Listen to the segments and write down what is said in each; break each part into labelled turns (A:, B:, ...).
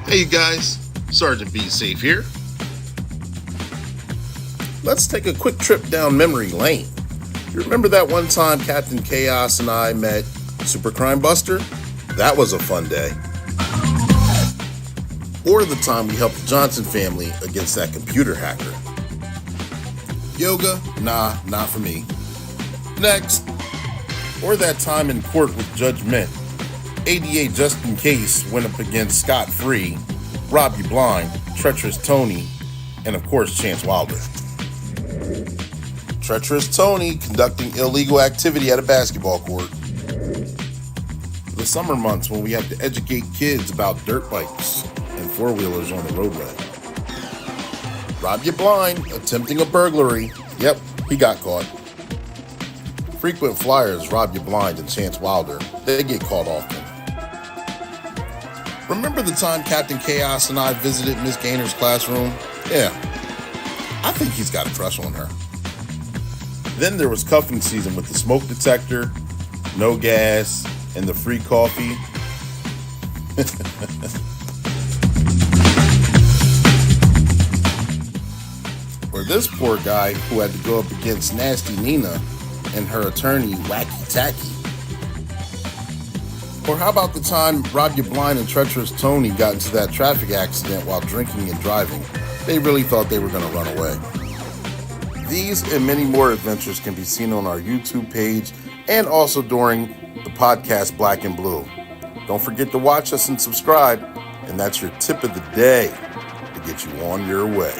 A: Hey you guys, Sergeant Be Safe here. Let's take a quick trip down memory lane. You remember that one time Captain Chaos and I met Super Crime Buster? That was a fun day. Or the time we helped the Johnson family against that computer hacker. Yoga? Nah, not for me. Next. Or that time in court with Judge Mint. ADA just in case went up against Scott Free, Rob You Blind, Treacherous Tony, and of course Chance Wilder. Treacherous Tony conducting illegal activity at a basketball court. The summer months when we have to educate kids about dirt bikes and four-wheelers on the roadway. Rob You Blind attempting a burglary. Yep, he got caught. Frequent flyers Rob You Blind and Chance Wilder. They get caught often. Remember the time Captain Chaos and I visited Miss Gaynor's classroom? Yeah, I think he's got a crush on her. Then there was cuffing season with the smoke detector, no gas, and the free coffee. Or this poor guy who had to go up against Nasty Nina and her attorney, Wacky Tacky. Or how about the time Rob You Blind and Treacherous Tony got into that traffic accident while drinking and driving? They really thought they were going to run away. These and many more adventures can be seen on our YouTube page and also during the podcast Black and Blue. Don't forget to watch us and subscribe, and that's your tip of the day to get you on your way.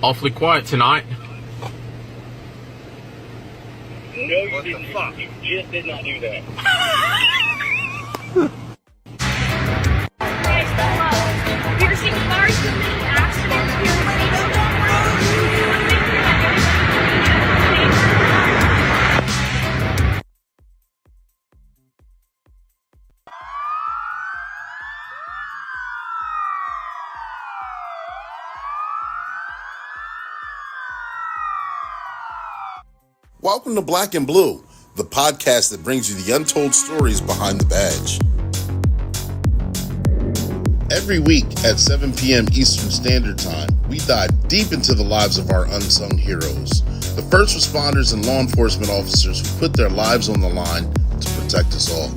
B: Awfully quiet tonight.
C: No, you didn't. You just did not do that.
D: You're singing bars to me.
A: Welcome to Black and Blue, the podcast that brings you the untold stories behind the badge. Every week at 7 p.m. Eastern Standard Time, we dive deep into the lives of our unsung heroes, the first responders and law enforcement officers who put their lives on the line to protect us all.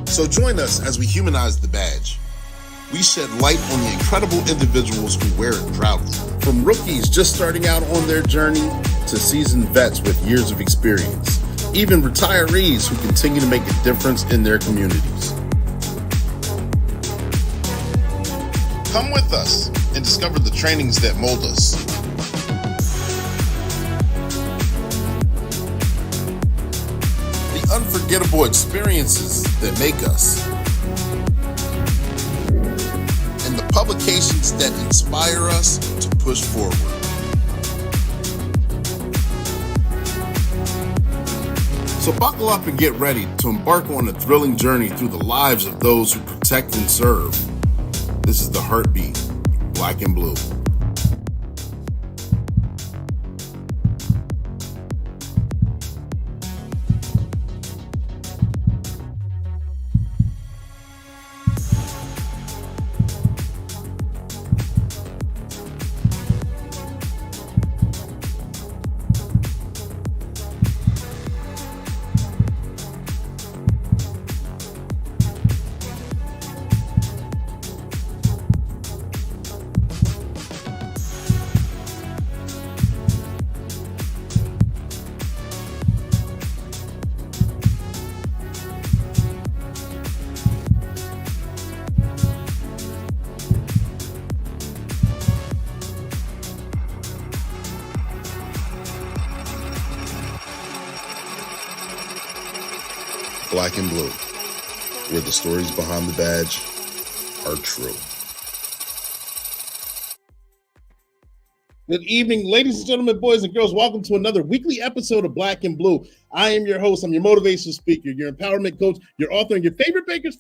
A: So join us as we humanize the badge. We shed light on the incredible individuals who wear it proudly. From rookies just starting out on their journey to seasoned vets with years of experience, even retirees who continue to make a difference in their communities. Come with us and discover the trainings that mold us. The unforgettable experiences that make us. And the publications that inspire us to push forward. So buckle up and get ready to embark on a thrilling journey through the lives of those who protect and serve. This is the Heartbeat, Black and Blue. Black and Blue, where the stories behind the badge are true. Good evening, ladies and gentlemen, boys and girls. Welcome to another weekly episode of Black and Blue. I am your host. I'm your motivational speaker, your empowerment coach, your author, and your favorite baker,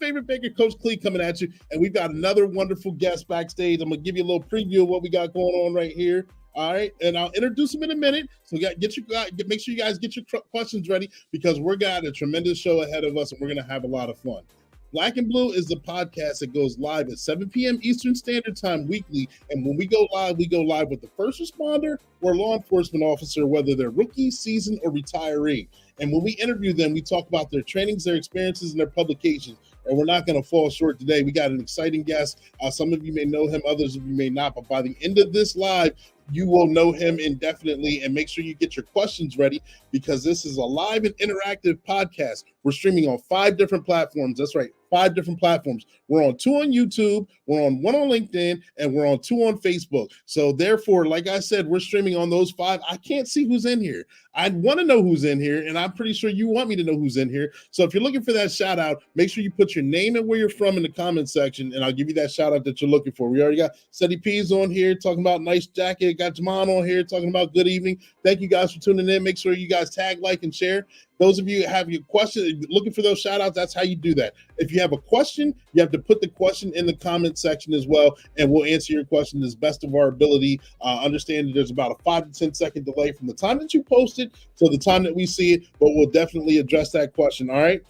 A: Coach Clee, coming at you. And we've got another wonderful guest backstage. I'm going to give you a little preview of what we got going on right here. All right, and I'll introduce him in a minute. So make sure you guys get your questions ready because we're got a tremendous show ahead of us, and we're going to have a lot of fun. Black and Blue is the podcast that goes live at 7 p.m. Eastern Standard Time weekly. And when we go live with the first responder or law enforcement officer, whether they're rookie, seasoned, or retiree. And when we interview them, we talk about their trainings, their experiences, and their publications. And we're not going to fall short today. We got an exciting guest. Some of you may know him, others of you may not. But by the end of this live, you will know him indefinitely, and make sure you get your questions ready because this is a live and interactive podcast. We're streaming on 5 different platforms. That's right, 5 different platforms. We're on 2 on YouTube, we're on 1 on LinkedIn, and we're on 2 on Facebook. So therefore, like I said, we're streaming on those 5. I can't see who's in here. I want to know who's in here, and I'm pretty sure you want me to know who's in here. So if you're looking for that shout out, make sure you put your name and where you're from in the comment section, and I'll give you that shout out that you're looking for. We already got Seti P's on here talking about nice jacket. Got Jaman on here talking about good evening. Thank you guys for tuning in. Make sure you guys tag, like, and share. Those of you have your question, looking for those shout outs, that's how you do that. If you have a question, you have to put the question in the comment section as well, and we'll answer your question as best of our ability. Understand that there's about a 5 to 10 second delay from the time that you post it to the time that we see it, but we'll definitely address that question. All right.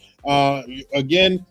A: Again,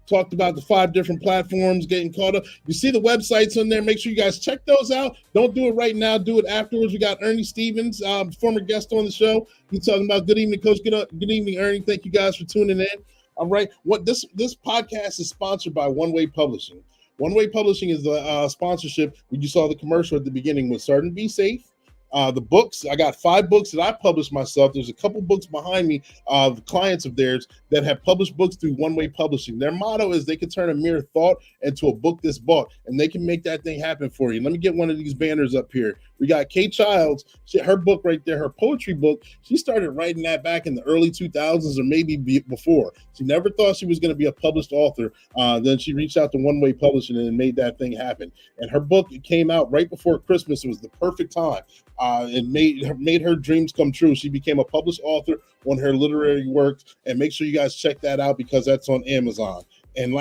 A: talked about the 5 different platforms getting caught up. You see the websites on there. Make sure you guys check those out. Don't do it right now. Do it afterwards. We got Ernie Stevens, former guest on the show. He's talking about good evening, Coach. Good evening, Ernie. Thank you guys for tuning in. All right. What this podcast is sponsored by One Way Publishing. One Way Publishing is the sponsorship. When you saw the commercial at the beginning with Starting to Be Safe. The books, I got 5 books that I published myself. There's a couple books behind me of clients of theirs that have published books through One Way Publishing. Their motto is they can turn a mere thought into a book that's bought, and they can make that thing happen for you. Let me get one of these banners up here. We got Kay Childs, her book right there, her poetry book. She started writing that back in the early 2000s or maybe before. She never thought she was going to be a published author. Then she reached out to One Way Publishing and made that thing happen. And her book came out right before Christmas. It was the perfect time. It made her dreams come true. She became a published author on her literary works, and make sure you guys check that out because that's on Amazon. And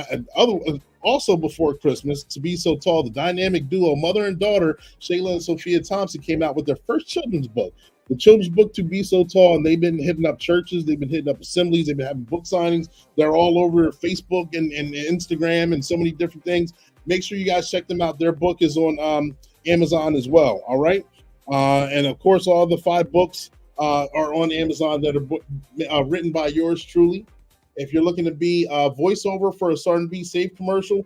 A: also before Christmas, To Be So Tall, the dynamic duo, mother and daughter, Shayla and Sophia Thompson, came out with their first children's book. The children's book, To Be So Tall, and they've been hitting up churches, they've been hitting up assemblies, they've been having book signings. They're all over Facebook and Instagram and so many different things. Make sure you guys check them out. Their book is on Amazon as well, all right? And of course, all the 5 books are on Amazon that are written by yours truly. If you're looking to be a voiceover for a Starting to Be Safe commercial,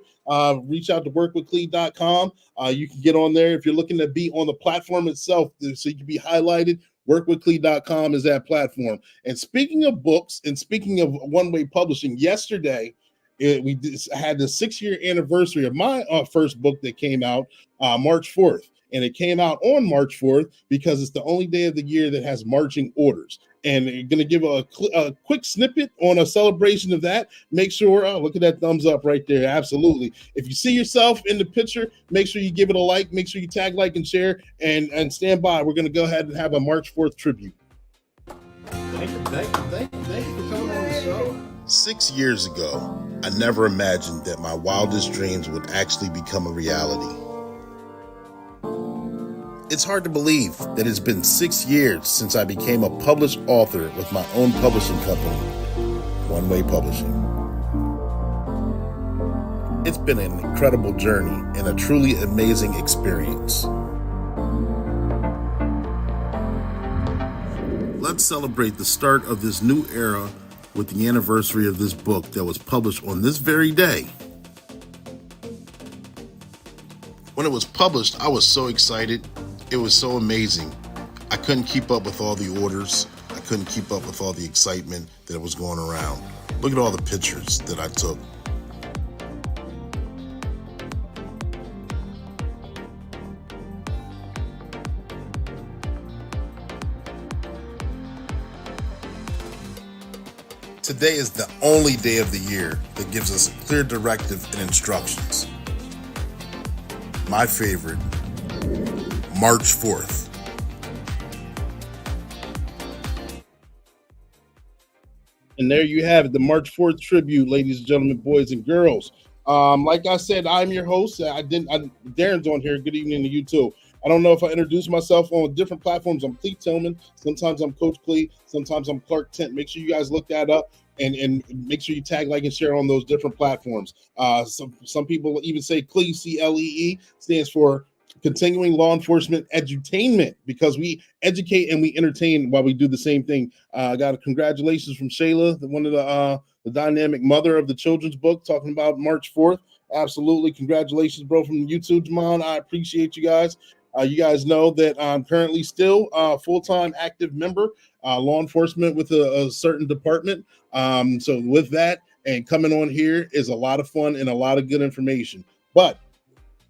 A: reach out to workwithclee.com. You can get on there. If you're looking to be on the platform itself, so you can be highlighted, workwithclee.com is that platform. And speaking of books and speaking of One Way Publishing, yesterday, we had the 6-year anniversary of my first book that came out March 4th. And it came out on March 4th because it's the only day of the year that has marching orders. And you're going to give a quick snippet on a celebration of that. Make sure, look at that thumbs up right there. Absolutely. If you see yourself in the picture, make sure you give it a like. Make sure you tag, like, and share, and stand by. We're going to go ahead and have a March 4th tribute. Thank you for coming on the show. 6 years ago, I never imagined that my wildest dreams would actually become a reality. It's hard to believe that it's been 6 years since I became a published author with my own publishing company, One Way Publishing. It's been an incredible journey and a truly amazing experience. Let's celebrate the start of this new era with the anniversary of this book that was published on this very day. When it was published, I was so excited. It was so amazing. I couldn't keep up with all the orders. I couldn't keep up with all the excitement that was going around. Look at all the pictures that I took. Today is the only day of the year that gives us a clear directive and instructions. My favorite, March 4th. And there you have it, the March 4th tribute, ladies and gentlemen, boys and girls. Like I said, I'm your host. Darren's on here. Good evening to you too. I don't know if I introduced myself on different platforms. I'm Clee Tillman. Sometimes I'm Coach Clee. Sometimes I'm Clark Tent. Make sure you guys look that up and make sure you tag, like, and share on those different platforms. Some people even say Clee, C-L-E-E, stands for Continuing Law Enforcement Edutainment, because we educate and we entertain while we do the same thing. I got a congratulations from Shayla, one of the dynamic mother of the children's book, talking about March 4th. Absolutely. Congratulations, bro, from YouTube, Jamon. I appreciate you guys. You guys know that I'm currently still a full-time active member, law enforcement with a certain department. So with that, and coming on here is a lot of fun and a lot of good information. But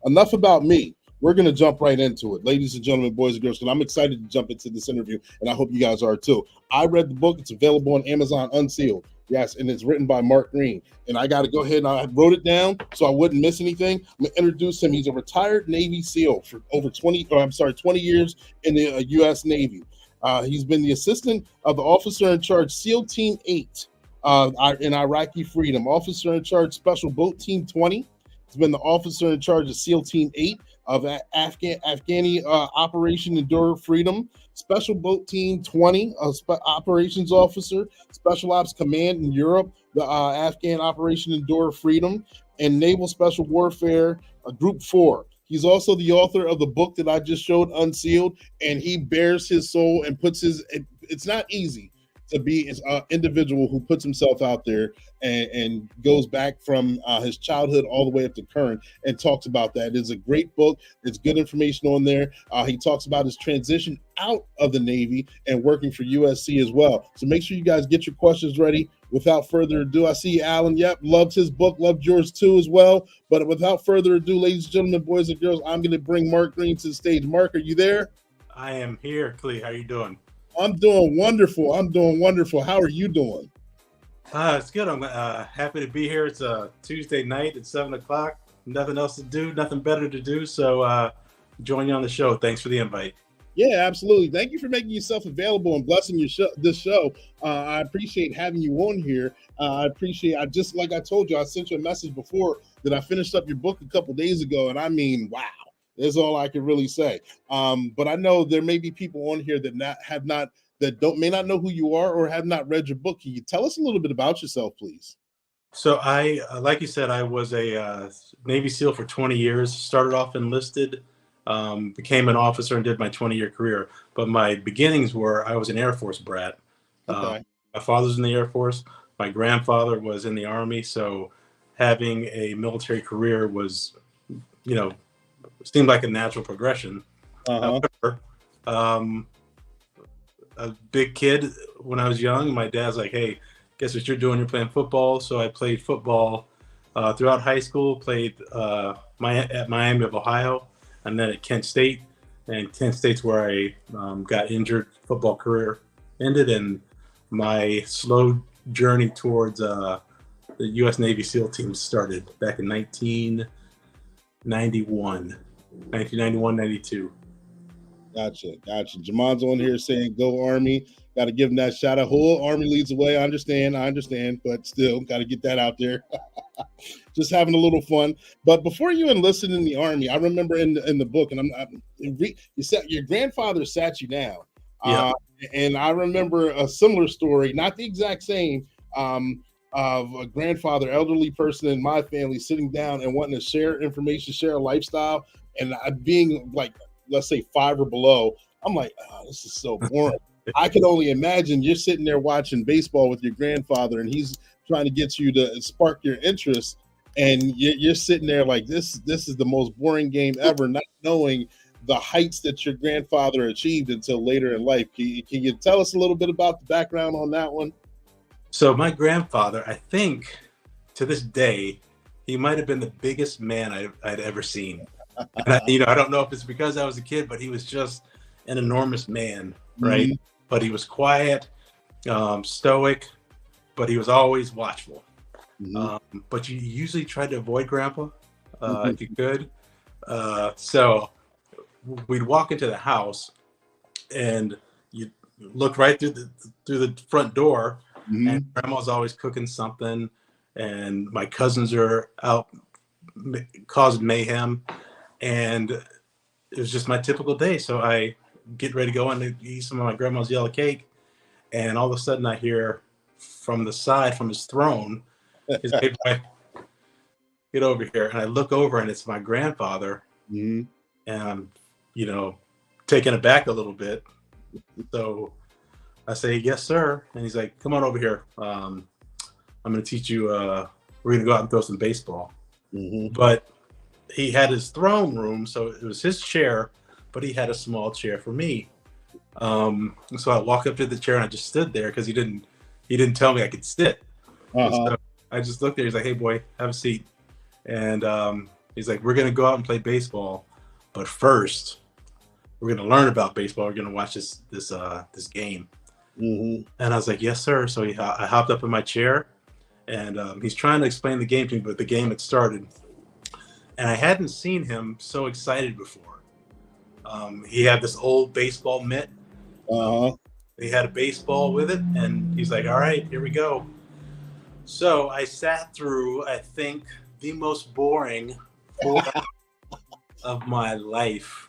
A: enough about me. We're going to jump right into it. Ladies and gentlemen, boys and girls, because I'm excited to jump into this interview, and I hope you guys are too. I read the book. It's available on Amazon unsealed. Yes, and it's written by Mark Greene. And I got to go ahead and I wrote it down so I wouldn't miss anything. I'm going to introduce him. He's a retired Navy SEAL for over 20 years in the U.S. Navy. He's been the assistant of the officer in charge SEAL Team 8 in Iraqi Freedom, officer in charge Special Boat Team 20. He's been the officer in charge of SEAL Team 8 of Afghani Operation Endure Freedom, Special Boat Team 20, Operations Officer, Special Ops Command in Europe, the Afghan Operation Endure Freedom, and Naval Special Warfare Group 4. He's also the author of the book that I just showed, Unsealed, and he bears his soul and it's not easy to be an individual who puts himself out there and goes back from his childhood all the way up to current and talks about that. It's a great book. It's good information on there. He talks about his transition out of the Navy and working for USC as well. So make sure you guys get your questions ready. Without further ado, I see Alan. Yep, loved his book, loved yours too as well. But without further ado, ladies and gentlemen, boys and girls, I'm going to bring Mark Greene to the stage. Mark, are you there?
B: I am here, Clee. How you doing?
A: I'm doing wonderful. How are you doing?
B: It's good. I'm happy to be here. It's a Tuesday night at 7 o'clock. Nothing else to do, nothing better to do. So join you on the show. Thanks for the invite.
A: Yeah, absolutely. Thank you for making yourself available and blessing this show. I appreciate having you on here. I just, like I told you, I sent you a message before that I finished up your book a couple days ago. And I mean, wow. That's all I can really say. But I know there may be people on here that may not know who you are or have not read your book. Can you tell us a little bit about yourself, please?
B: So I, like you said, I was a Navy SEAL for 20 years. Started off enlisted, became an officer, and did my 20-year career. But my beginnings were I was an Air Force brat.
A: Okay.
B: My father's in the Air Force. My grandfather was in the Army. So having a military career was, seemed like a natural progression. However, a big kid when I was young, my dad's like, hey, guess what you're doing? You're playing football. So I played football throughout high school, played at Miami of Ohio, and then at Kent State. And Kent State's where I got injured, football career ended, and my slow journey towards the U.S. Navy SEAL team started back in 1991, 92.
A: Gotcha. Jamon's on here saying, go Army. Got to give him that shout out. Whole Army leads the way. I understand, but still got to get that out there. Just having a little fun. But before you enlisted in the Army, I remember in the book, and your grandfather sat you down.
B: Yeah.
A: And I remember a similar story, not the exact same, of a grandfather, elderly person in my family sitting down and wanting to share information, share a lifestyle, and being like, let's say 5 or below. I'm like, oh, this is so boring. I can only imagine you're sitting there watching baseball with your grandfather, and he's trying to get you to spark your interest, and you're sitting there like, this is the most boring game ever, not knowing the heights that your grandfather achieved until later in life. Can you tell us a little bit about the background on that one?
B: So my grandfather, I think to this day, he might have been the biggest man I'd ever seen. And I don't know if it's because I was a kid, but he was just an enormous man, right? Mm-hmm. But he was quiet, stoic, but he was always watchful. Mm-hmm. But you usually tried to avoid Grandpa if you could. So we'd walk into the house, and you look right through the front door, and grandma's always cooking something, and my cousins are out causing mayhem, and it was just my typical day. So I get ready to go in to eat some of my grandma's yellow cake, and all of a sudden I hear from the side, from his throne, he's like, "Hey, boy, get over here." And I look over, and it's my grandfather, and I'm, taken aback a little bit. So I say, "Yes, sir." And he's like, "Come on over here. I'm going to teach you. We're going to go out and throw some baseball." But he had his throne room, so it was his chair, but he had a small chair for me. So I walked up to the chair, and I just stood there because he didn't tell me I could sit. So I just looked there. He's like, "Hey, boy, have a seat." And he's like, "We're going to go out and play baseball, but first we're going to learn about baseball. We're going to watch this game." And I was like, "Yes, sir." So I hopped up in my chair, and he's trying to explain the game to me, but the game had started. And I hadn't seen him so excited before. He had this old baseball mitt. He had a baseball with it, and he's like, "All right, here we go." So I sat through, I think, the most boring 4 hours of my life.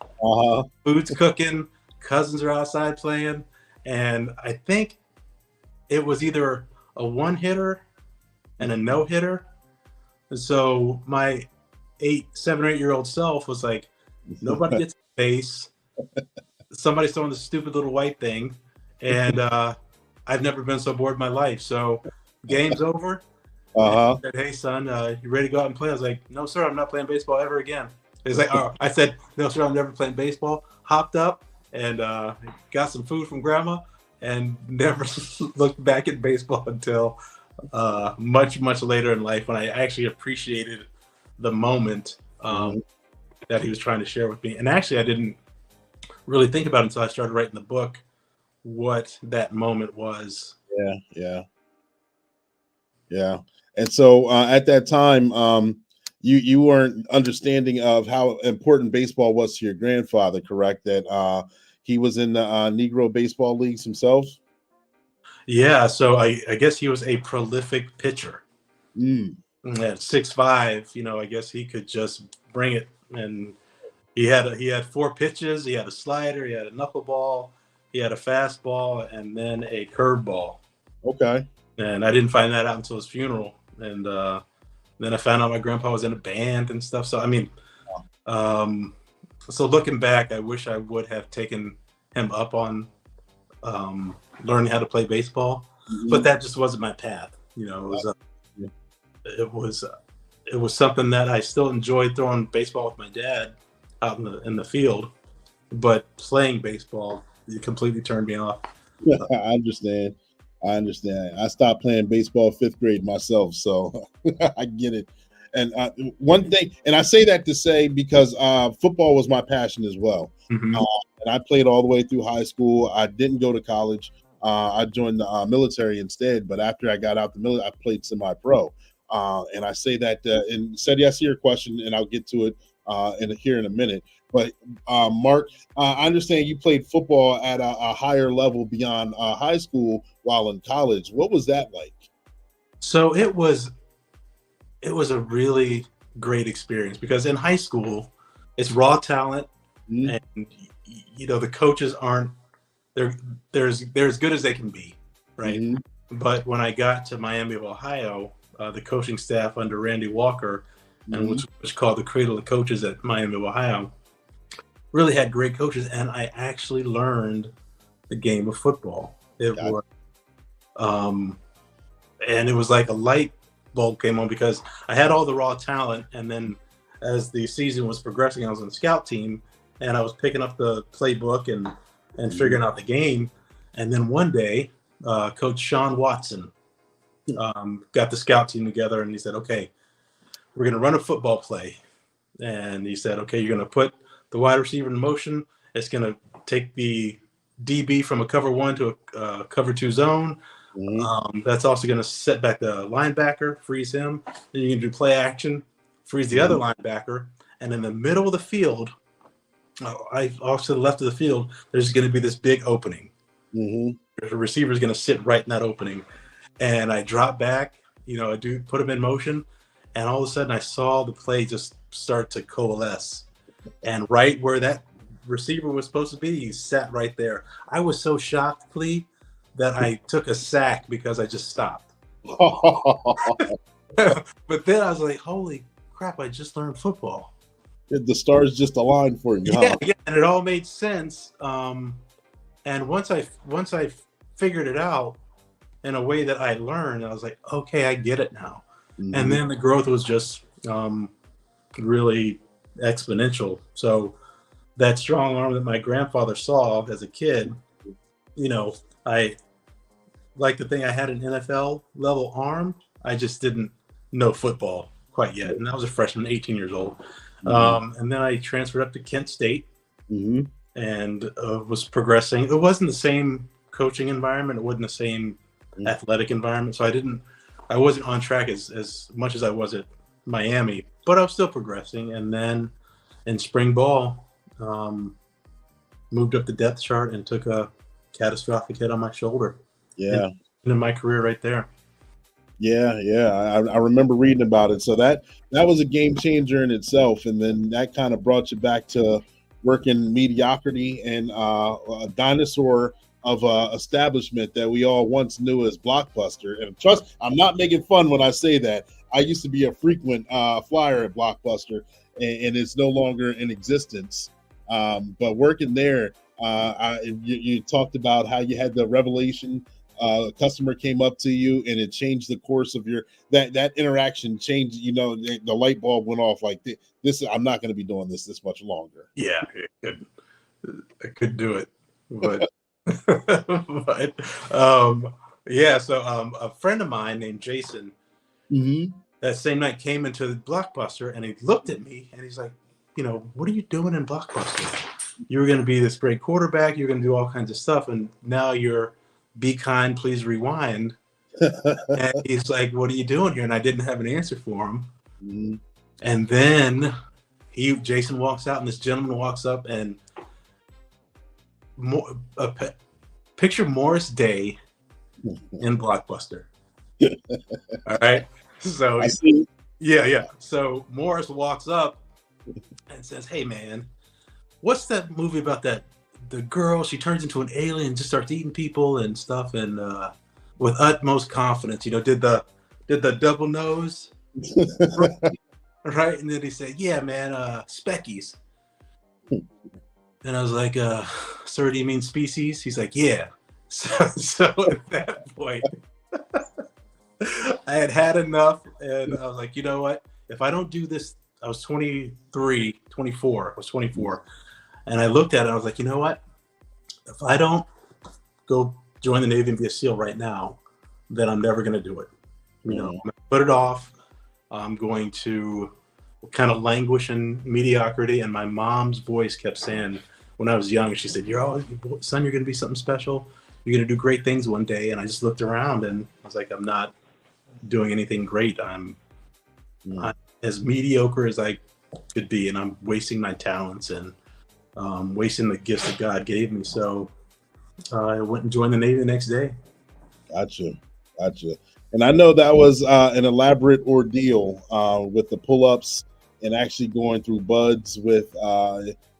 B: Food's cooking, cousins are outside playing, and I think it was either a one-hitter and a no-hitter. So my 7 or 8 year old self was like, nobody gets a base. Somebody's throwing this stupid little white thing, and I've never been so bored in my life. So game's over. He said, "Hey, son, you ready to go out and play?" I was like, "No, sir, I'm not playing baseball ever again." He's like, "Oh," I said, "No, sir, I'm never playing baseball." Hopped up and got some food from grandma, and never looked back at baseball until much, much later in life, when I actually appreciated the moment that he was trying to share with me. And actually, I didn't really think about it until I started writing the book, what that moment was.
A: Yeah. And so at that time, you weren't understanding of how important baseball was to your grandfather, correct? That he was in the Negro baseball leagues himself.
B: Yeah, so I guess he was a prolific pitcher. At 6'5", I guess he could just bring it. And he had 4 pitches. He had a slider, he had a knuckleball, he had a fastball, and then a curveball.
A: Okay.
B: And I didn't find that out until his funeral. And then I found out my grandpa was in a band and stuff. So I mean, so looking back, I wish I would have taken him up on learning how to play baseball, but that just wasn't my path. It was something that I still enjoyed, throwing baseball with my dad out in the field, but playing baseball, it completely turned me off.
A: I understand. I stopped playing baseball 5th grade myself, so I get it. And one thing, and I say that to say because football was my passion as well. And I played all the way through high school. I didn't go to college. I joined the military instead. But after I got out the military, I played semi-pro. And I say that and said yes to your question, and I'll get to it here in a minute. But Mark, I understand you played football at a higher level beyond high school while in college. What was that like? So
B: it was a really great experience, because in high school it's raw talent, and the coaches aren't they're as good as they can be, right? But when I got to Miami of Ohio, the coaching staff under Randy Walker, and which was called the Cradle of Coaches at Miami of Ohio, really had great coaches, and I actually learned the game of football. And it was like a light bulb came on, because I had all the raw talent, and then as the season was progressing, I was on the scout team, and I was picking up the playbook and figuring out the game. And then one day, Coach Sean Watson got the scout team together, and he said, "Okay, we're going to run a football play." And he said, "Okay, you're going to put the wide receiver in motion. It's going to take the DB from a cover 1 to a cover 2 zone. That's also going to set back the linebacker, freeze him. Then you can do play action, freeze the other linebacker. And in the middle of the field, off to the left of the field, there's going to be this big opening.
A: Mm-hmm.
B: The receiver is going to sit right in that opening. And I drop back, I do put him in motion. And all of a sudden I saw the play just start to coalesce. And right where that receiver was supposed to be, he sat right there. I was so shocked, Clee, that I took a sack because I just stopped. But then I was like, holy crap, I just learned football.
A: The stars just aligned for you, huh?
B: Yeah, and it all made sense. And once I figured it out in a way that I learned, I was like, okay, I get it now. Mm-hmm. And then the growth was just really exponential. So that strong arm that my grandfather saw as a kid, I like to think I had an NFL level arm. I just didn't know football quite yet. And I was a freshman, 18 years old. Mm-hmm. And then I transferred up to Kent State and was progressing. It wasn't the same coaching environment. It wasn't the same athletic environment. So I wasn't on track as much as I was at Miami, but I was still progressing. And then in spring ball, moved up the depth chart and took a catastrophic hit on my shoulder.
A: Yeah.
B: And in my career right there.
A: Yeah. I remember reading about it. So that was a game changer in itself. And then that kind of brought you back to working mediocrity and a dinosaur of establishment that we all once knew as Blockbuster. And trust, I'm not making fun when I say that. I used to be a frequent flyer at Blockbuster, and it's no longer in existence. But working there, you talked about how you had the revelation. A customer came up to you and it changed the course of that interaction changed, the light bulb went off like this. I'm not going to be doing this much longer.
B: Yeah, I could do it, but, So a friend of mine named Jason, that same night came into the Blockbuster and he looked at me and he's like, what are you doing in Blockbuster? You were going to be this great quarterback. You're going to do all kinds of stuff. And now you're be kind, please rewind. And he's like, what are you doing here? And I didn't have an answer for him. Mm-hmm. And then Jason walks out and this gentleman walks up and picture Morris Day in Blockbuster. All right. So yeah. So Morris walks up and says, hey man, what's that movie about the girl, she turns into an alien and just starts eating people and stuff, and with utmost confidence, did the double nose, right? And then he said, yeah, man, Speckies. And I was like, sir, do you mean species? He's like, yeah. So at that point, I had enough, and I was like, you know what? If I don't do this, I was 24, and I looked at it, and I was like, you know what? If I don't go join the Navy and be a SEAL right now, then I'm never going to do it. I'm going to put it off. I'm going to kind of languish in mediocrity. And my mom's voice kept saying, when I was young, she said, son, you're going to be something special. You're going to do great things one day. And I just looked around and I was like, I'm not doing anything great. I'm as mediocre as I could be, and I'm wasting my talents and wasting the gifts that God gave me. So I went and joined the Navy the next day. Gotcha.
A: And I know that was an elaborate ordeal with the pull-ups and actually going through buds with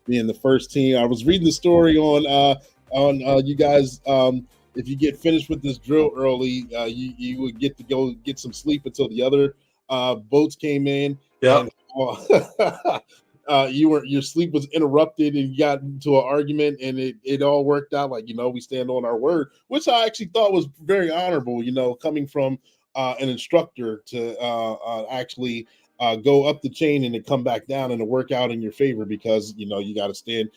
A: being the first team. I was reading the story on you guys. If you get finished with this drill early, you would get to go get some sleep until the other boats came in.
B: Yeah.
A: Your sleep was interrupted and you got into an argument, and it all worked out. Like, we stand on our word, which I actually thought was very honorable, coming from an instructor to actually go up the chain and to come back down and to work out in your favor, because, you got to stand,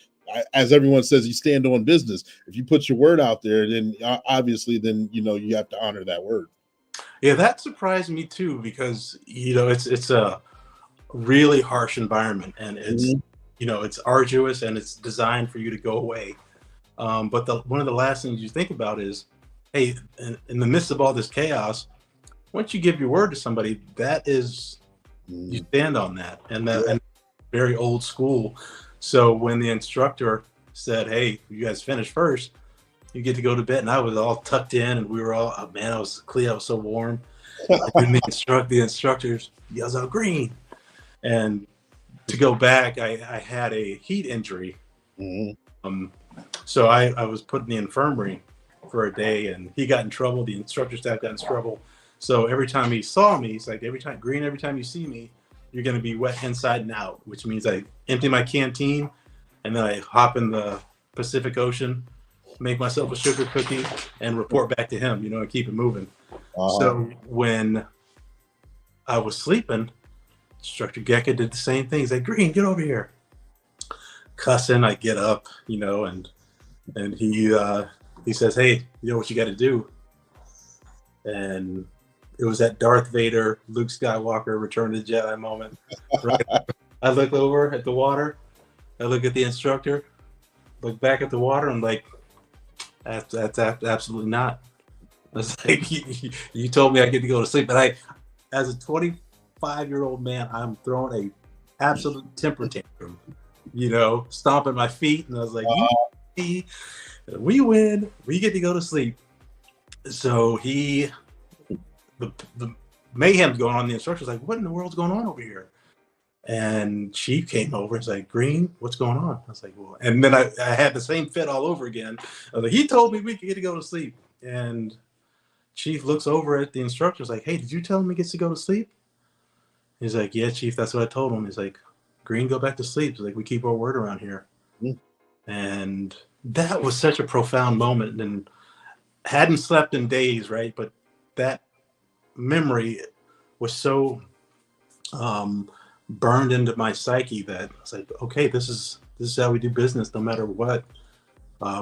A: as everyone says, you stand on business. If you put your word out there, then obviously then, you have to honor that word.
B: Yeah, that surprised me too, because, it's a really harsh environment, and it's it's arduous and it's designed for you to go away, but one of the last things you think about is, hey, in the midst of all this chaos, once you give your word to somebody, that is you stand on that, and that and very old school So when the instructor said, "Hey, you guys finish first, you get to go to bed," and I was all tucked in, and we were all, oh, man, I was so warm. And the instructors yells out, "Greene!" And to go back, I had a heat injury.
A: Mm-hmm.
B: So I was put in the infirmary for a day, and he got in trouble. The instructor staff got in trouble. So every time he saw me, he's like, Greene, every time you see me, you're going to be wet inside and out, which means I empty my canteen, and then I hop in the Pacific Ocean, make myself a sugar cookie, and report back to him, and keep it moving. So when I was sleeping, Instructor Gecka did the same thing. He's like, "Greene, get over here." Cussing, I get up, and he says, "Hey, you know what you got to do?" And it was that Darth Vader, Luke Skywalker, Return of the Jedi moment. Right? I look over at the water. I look at the instructor. Look back at the water. I'm like, that's absolutely not. I was like, you told me I get to go to sleep, but as a 25-year-old man, I'm throwing a absolute temper tantrum, stomping my feet, and I was like, we win, we get to go to sleep. So the mayhem's going on. The instructor's like, "What in the world's going on over here?" And Chief came over and was like, "Greene, what's going on?" I was like, "Well," and then I had the same fit all over again. I was like, "He told me we could get to go to sleep." And Chief looks over at the instructor's like, "Hey, did you tell him he gets to go to sleep?" He's like, "Yeah, Chief, that's what I told him." He's like, "Greene, go back to sleep." He's like, "We keep our word around here." And that was such a profound moment, and hadn't slept in days, right? But that memory was so burned into my psyche that I was like, okay, this is how we do business. No matter what,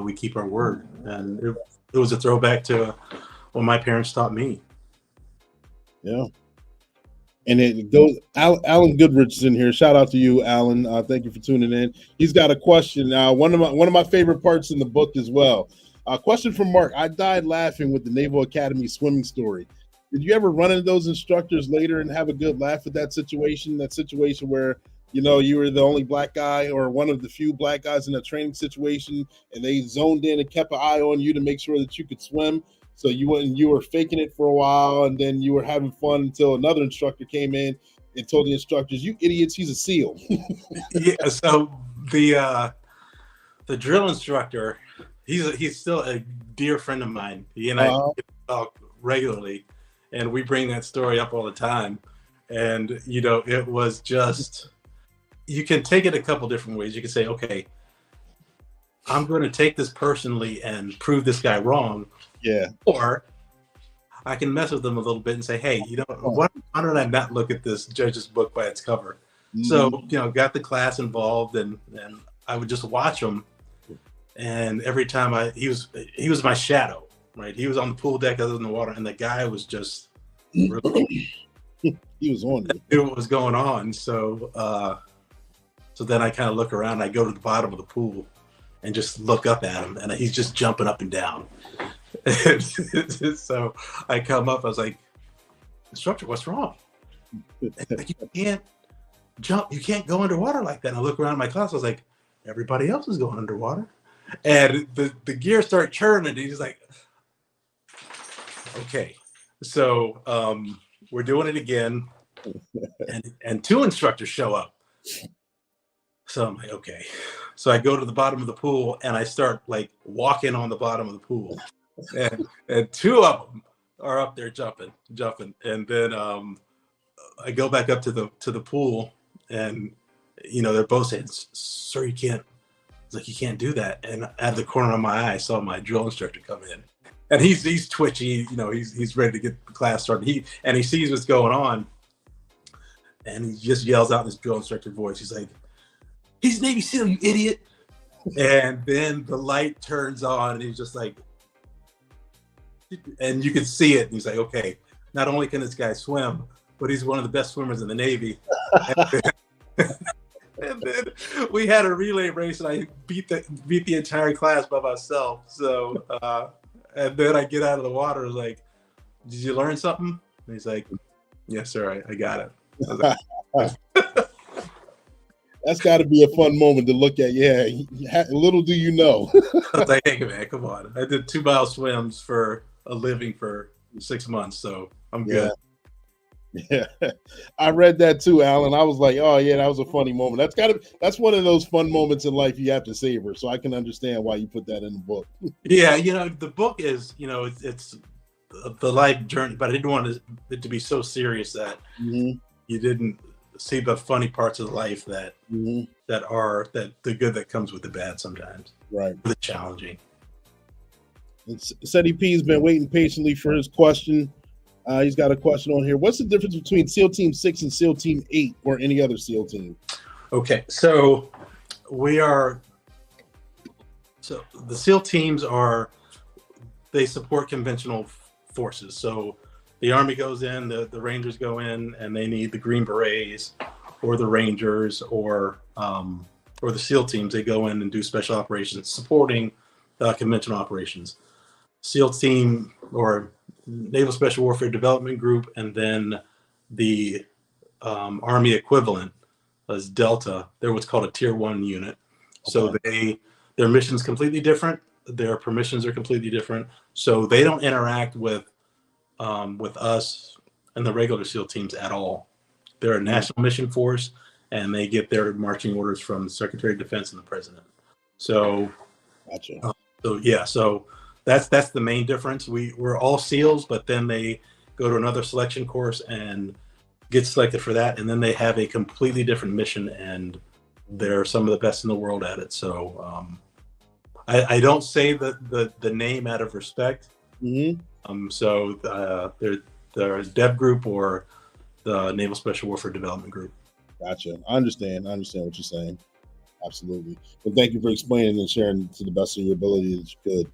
B: we keep our word. And it was a throwback to what my parents taught me.
A: Yeah. And it goes, Alan Goodrich's in here. Shout out to you, Alan. Thank you for tuning in. He's got a question. One of my favorite parts in the book as well. A question from Mark. "I died laughing with the Naval Academy swimming story. Did you ever run into those instructors later and have a good laugh at that situation? That situation where you were the only black guy or one of the few black guys in a training situation, and they zoned in and kept an eye on you to make sure that you could swim. So you were faking it for a while, and then you were having fun until another instructor came in and told the instructors, 'You idiots, he's a SEAL.'"
B: Yeah. So the drill instructor, he's still a dear friend of mine. He and I talk regularly, and we bring that story up all the time. And it was just, you can take it a couple different ways. You can say, okay, I'm going to take this personally and prove this guy wrong.
A: Yeah.
B: Or I can mess with them a little bit and say, hey, why don't I not look at this judge's book by its cover? Mm-hmm. So, got the class involved, and I would just watch him. And every time he was my shadow, right? He was on the pool deck, other than the water, and the guy was just really,
A: he was on it.
B: Knew what was going on. So then I kind of look around. I go to the bottom of the pool and just look up at him, and he's just jumping up and down. So I come up. I was like, "Instructor, what's wrong?" Like, "You can't jump. You can't go underwater like that." And I look around my class. I was like, "Everybody else is going underwater." And the gears start churning. And he's like, "Okay." So we're doing it again, and two instructors show up. So I'm like, okay. So I go to the bottom of the pool and I start like walking on the bottom of the pool, and two of them are up there jumping, and then I go back up to the pool, and they're both saying, "Sir, you can't." It's like, "You can't do that." And out of the corner of my eye, I saw my drill instructor come in, and he's twitchy. He's ready to get the class started. He sees what's going on, and he just yells out in his drill instructor voice. He's like, "He's Navy SEAL, you idiot!" And then the light turns on, and he's just like, and you can see it. And he's like, okay, not only can this guy swim, but he's one of the best swimmers in the Navy. And then we had a relay race, and I beat the entire class by myself. So, and then I get out of the water. I was like, "Did you learn something?" And he's like, "Yes, sir, I got it." I was like,
A: That's got to be a fun moment to look at. Yeah, little do you know.
B: I was like, hey man, come on. I did 2-mile swims for a living for 6 months, so I'm good.
A: Yeah, I read that too, Alan. I was like, oh yeah, that was a funny moment. That's one of those fun moments in life you have to savor. So I can understand why you put that in the book.
B: Yeah, the book is, it's the life journey, but I didn't want it to be so serious that you didn't see the funny parts of life that that the good that comes with the bad sometimes.
A: Right.
B: The challenging.
A: Seti P has been waiting patiently for his question. He's got a question on here. What's the difference between SEAL Team 6 and SEAL Team 8 or any other SEAL team?
B: Okay, so the SEAL teams they support conventional forces. So the Army goes in, the Rangers go in, and they need the Green Berets or the Rangers or the SEAL teams. They go in and do special operations supporting conventional operations. SEAL team or Naval Special Warfare Development Group, and then the Army equivalent as Delta. They're what's called a Tier 1 unit. Okay. So their mission's completely different. Their permissions are completely different. So they don't interact with us and the regular SEAL teams at all. They're a national mission force, and they get their marching orders from the Secretary of Defense and the President. So,
A: gotcha.
B: So that's the main difference. We're all SEALs, but then they go to another selection course and get selected for that, and then they have a completely different mission, and they're some of the best in the world at it. So I don't say the name out of respect. So they're Dev Group or the Naval Special Warfare Development Group.
A: Gotcha. I understand what you're saying. Absolutely. Well, thank you for explaining and sharing to the best of your ability that you could.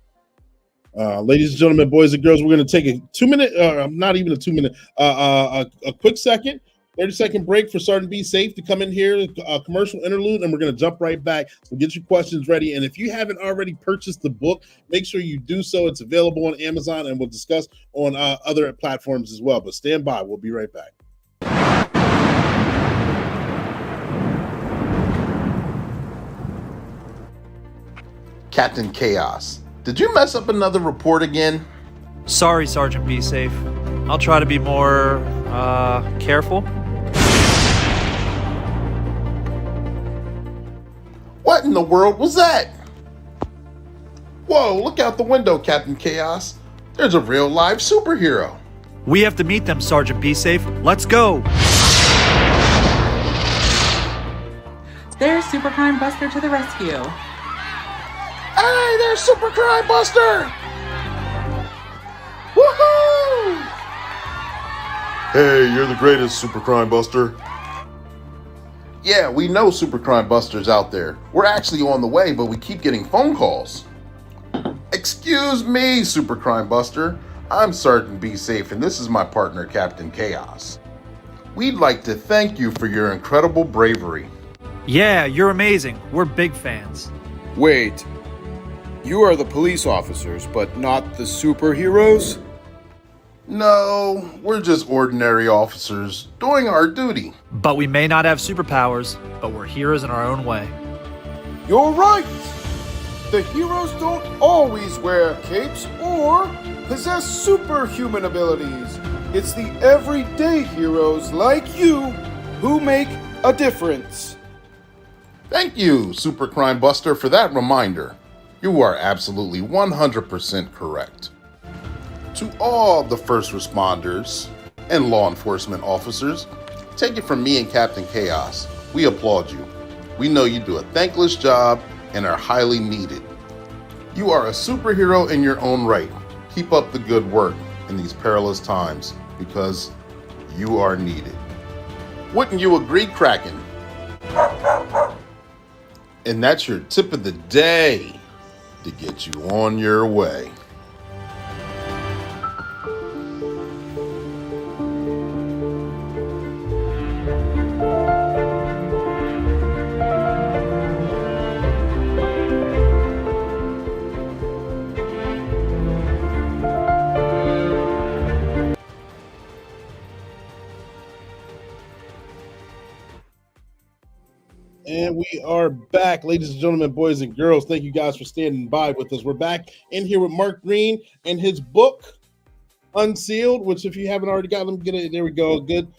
A: Ladies and gentlemen, boys and girls, we're going to take a 2-minute, not even a 2-minute, a quick 30-second break for Sergeant Be Safe to come in here, a commercial interlude, and we're going to jump right back. So get your questions ready. And if you haven't already purchased the book, make sure you do so. It's available on Amazon, and we'll discuss on other platforms as well. But stand by. We'll be right back. Captain Chaos, did you mess up another report again?
E: Sorry, Sergeant Be Safe. I'll try to be more, careful.
A: What in the world was that? Whoa, look out the window, Captain Chaos. There's a real live superhero.
E: We have to meet them, Sergeant Be Safe. Let's go!
F: There's Super Crime Buster to the rescue.
A: Hey, there's Super Crime Buster! Woohoo! Hey, you're the greatest, Super Crime Buster. Yeah, we know Super Crime Buster's out there. We're actually on the way, but we keep getting phone calls. Excuse me, Super Crime Buster. I'm Sergeant Be Safe, and this is my partner, Captain Chaos. We'd like to thank you for your incredible bravery.
E: Yeah, you're amazing. We're big fans.
G: Wait. You are the police officers, but not the superheroes?
A: No, we're just ordinary officers doing our duty.
E: But we may not have superpowers, but we're heroes in our own way.
G: You're right! The heroes don't always wear capes or possess superhuman abilities. It's the everyday heroes like you who make a difference.
A: Thank you, Super Crime Buster, for that reminder. You are absolutely 100% correct. To all the first responders and law enforcement officers, take it from me and Captain Chaos. We applaud you. We know you do a thankless job and are highly needed. You are a superhero in your own right. Keep up the good work in these perilous times because you are needed. Wouldn't you agree, Kraken? And that's your tip of the day to get you on your way. are back, ladies and gentlemen, boys and girls. Thank you guys for standing by with us. We're back in here with Mark Greene and his book, Unsealed, which if you haven't already got them, get it. There we go. A good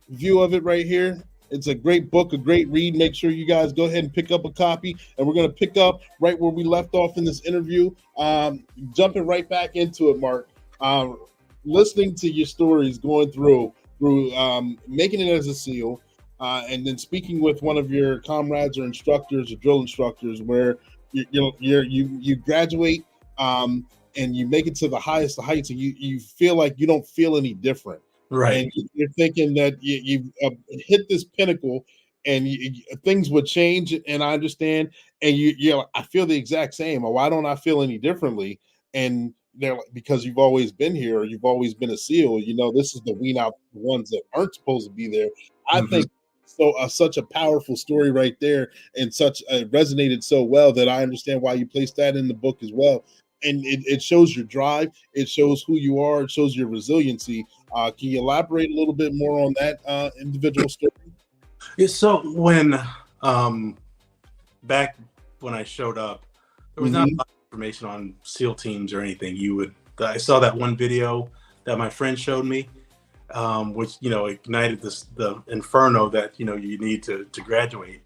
A: view of it right here. It's a great book, a great read. Make sure you guys go ahead and pick up a copy. And we're going to pick up right where we left off in this interview. Jumping right back into it, Mark. Listening to your stories, going through making it as a SEAL, and then speaking with one of your comrades or instructors or drill instructors, where you graduate and you make it to the highest of heights, and you feel like you don't feel any different.
B: Right.
A: And you're thinking that you've hit this pinnacle and things would change. And I understand. And I feel the exact same. Why don't I feel any differently? And they're like, because you've always been here, or you've always been a SEAL. This is the wean out the ones that aren't supposed to be there. I think so. Such a powerful story right there, and such resonated so well that I understand why you placed that in the book as well. And it shows your drive. It shows who you are. It shows your resiliency. Can you elaborate a little bit more on that individual story?
B: Yeah, so when back when I showed up, there was not a lot of information on SEAL teams or anything. I saw that one video that my friend showed me, which ignited the inferno that you need to graduate.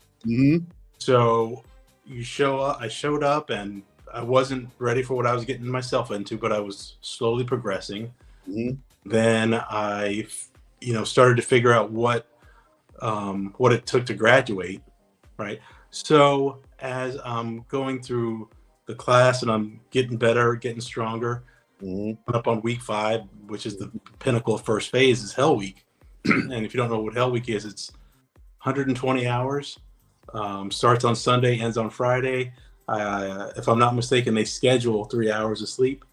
B: So I showed up, and I wasn't ready for what I was getting myself into, but I was slowly progressing. Then I, started to figure out what it took to graduate, right? So as I'm going through the class and I'm getting better, getting stronger, up on week 5, which is the pinnacle of first phase, is Hell Week. And if you don't know what Hell Week is, it's 120 hours, starts on Sunday, ends on Friday. If I'm not mistaken, they schedule 3 hours of sleep.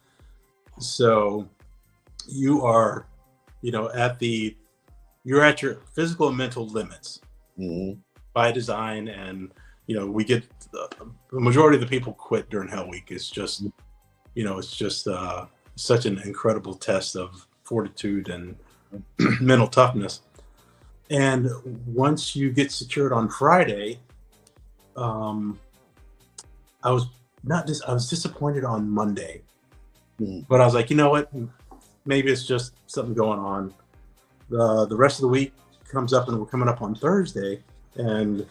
B: So you are, you're at your physical and mental limits by design. And, we get the majority of the people quit during Hell Week. It's just, it's just such an incredible test of fortitude and mental toughness. And once you get secured on Friday, I was disappointed on Monday, but I was like, you know what? Maybe it's just something going on. The rest of the week comes up, and we're coming up on Thursday, and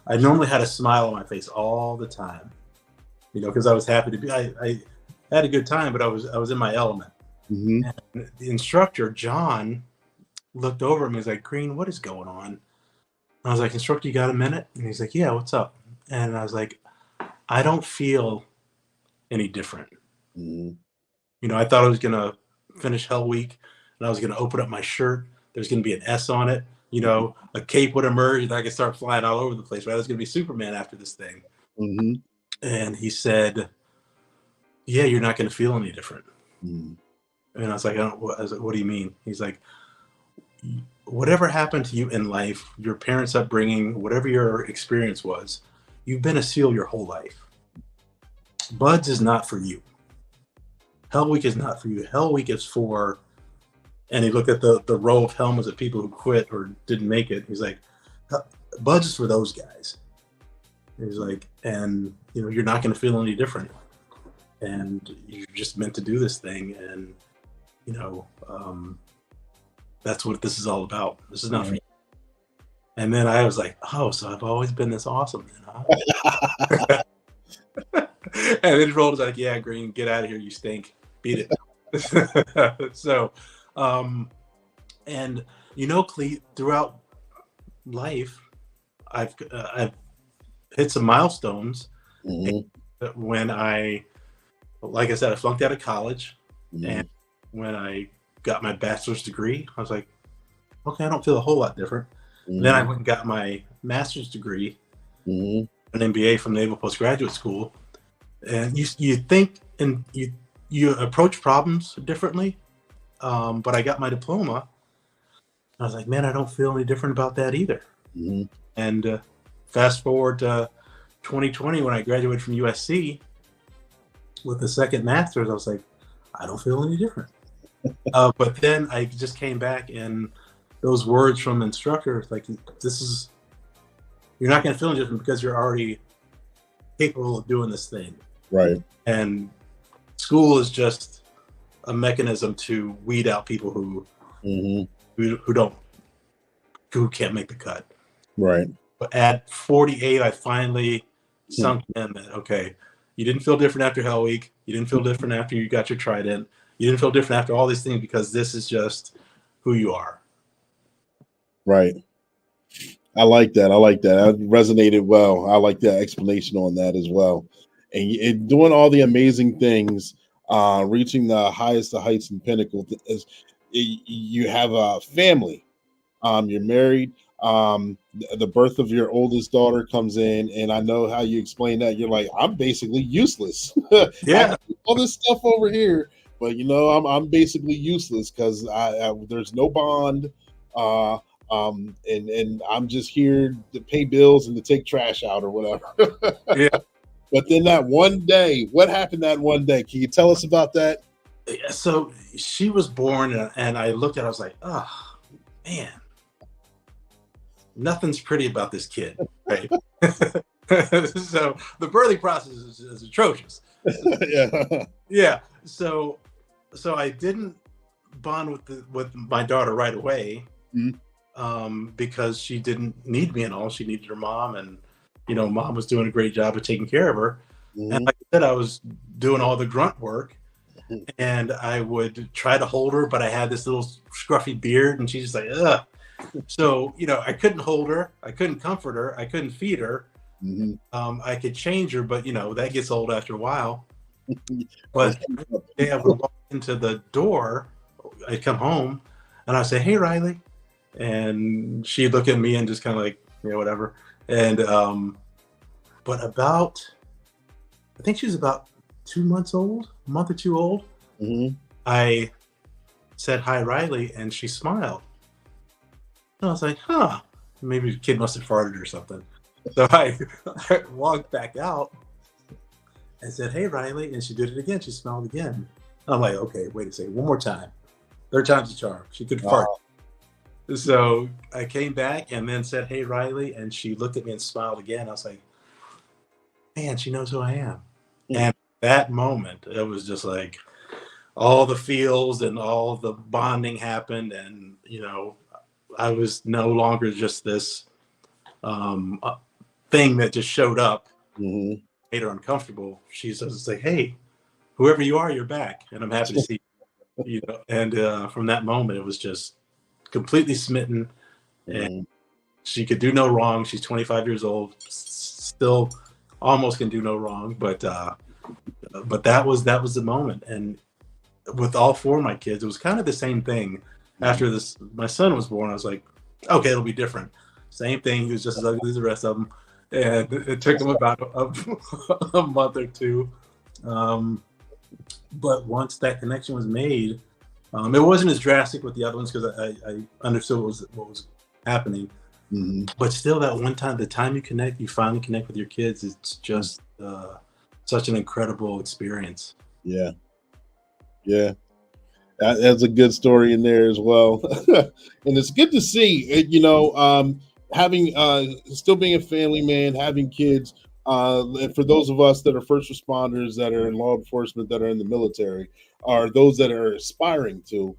B: I normally had a smile on my face all the time, because I was happy to be. I had a good time, but I was in my element. And the instructor, John, looked over at me. He's like, "Greene, what is going on?" And I was like, "Instructor, you got a minute?" And he's like, "Yeah, what's up?" And I was like, "I don't feel any different." I thought I was going to finish Hell Week, and I was going to open up my shirt. There's going to be an S on it. A cape would emerge, and I could start flying all over the place. Right? I was going to be Superman after this thing. And he said, "Yeah, you're not going to feel any different." And I was like, "What do you mean?" He's like, "Whatever happened to you in life, your parents' upbringing, whatever your experience was, you've been a SEAL your whole life. Buds is not for you. Hell Week is not for you. Hell Week is for," and he looked at the row of helmets of people who quit or didn't make it. He's like, "Buds is for those guys." He's like, "And you're not going to feel any different. And you're just meant to do this thing. And that's what this is all about. This is not for you." And then I was like, "Oh, so I've always been this awesome then, huh?" And then he rolled like, "Yeah, Greene, get out of here. You stink. Beat it." So, and Clete, throughout life, I've hit some milestones. When like I said, I flunked out of college, and when I got my bachelor's degree, I was like, "Okay, I don't feel a whole lot different." Then I went and got my master's degree, an MBA from Naval Postgraduate School. And you think and you approach problems differently, but I got my diploma. I was like, man, I don't feel any different about that either. And fast forward to 2020, when I graduated from USC with the second master's, I was like, I don't feel any different. But then I just came back, and those words from instructors, like, this is You're not going to feel any different because you're already capable of doing this thing.
A: Right.
B: And school is just a mechanism to weed out people who can't make the cut.
A: Right.
B: But at 48, I finally sunk in that, okay, you didn't feel different after Hell Week. You didn't feel different after you got your Trident. You didn't feel different after all these things because this is just who you are.
A: Right. I like that. That resonated well. I like that explanation on that as well. And doing all the amazing things, reaching the highest of heights and pinnacle. You have a family. You're married. The birth of your oldest daughter comes in, and I know how you explain that. You're like, I'm basically useless.
B: Yeah.
A: All this stuff over here, but I'm basically useless because there's no bond. And I'm just here to pay bills and to take trash out or whatever.
B: Yeah.
A: But then that one day, what happened that one day? Can you tell us about that?
B: So she was born, and I looked at her, I was like, oh, man, nothing's pretty about this kid, right? So the birthing process is atrocious.
A: Yeah.
B: Yeah. So I didn't bond with my daughter right away. Because she didn't need me and all. She needed her mom, and mom was doing a great job of taking care of her. And like I said, I was doing all the grunt work, and I would try to hold her, but I had this little scruffy beard, and she's just like, ugh. So I couldn't hold her, I couldn't comfort her, I couldn't feed her. I could change her, but that gets old after a while. But I would walk into the door, I'd come home, and I'd say, hey, Riley. And she'd look at me and just kind of like, whatever. And but I think she was about 2 months old, a month or two old. I said, hi, Riley, and she smiled. And I was like, huh, maybe the kid must have farted or something. So I walked back out and said, hey, Riley, and she did it again. She smiled again. And I'm like, okay, wait a second, one more time. Third time's a charm. She could fart. So I came back and then said, hey, Riley, and she looked at me and smiled again. I was like, man, she knows who I am. And that moment, it was just like all the feels and all the bonding happened. And, I was no longer just this thing that just showed up, made her uncomfortable. She says, like, hey, whoever you are, you're back. And I'm happy to see you. And from that moment, it was just completely smitten, and she could do no wrong. She's 25 years old, still almost can do no wrong, but that was the moment. And with all four of my kids, it was kind of the same thing. After my son was born, I was like, okay, it'll be different. Same thing. He was just as ugly as the rest of them, and it took him about a month or two. But once that connection was made, it wasn't as drastic with the other ones because I understood what was happening. But still, that one time, the time you finally connect with your kids, it's just such an incredible experience.
A: Yeah. That's a good story in there as well. And it's good to see, having still being a family man, having kids. And for those of us that are first responders, that are in law enforcement, that are in the military, are those that are aspiring to,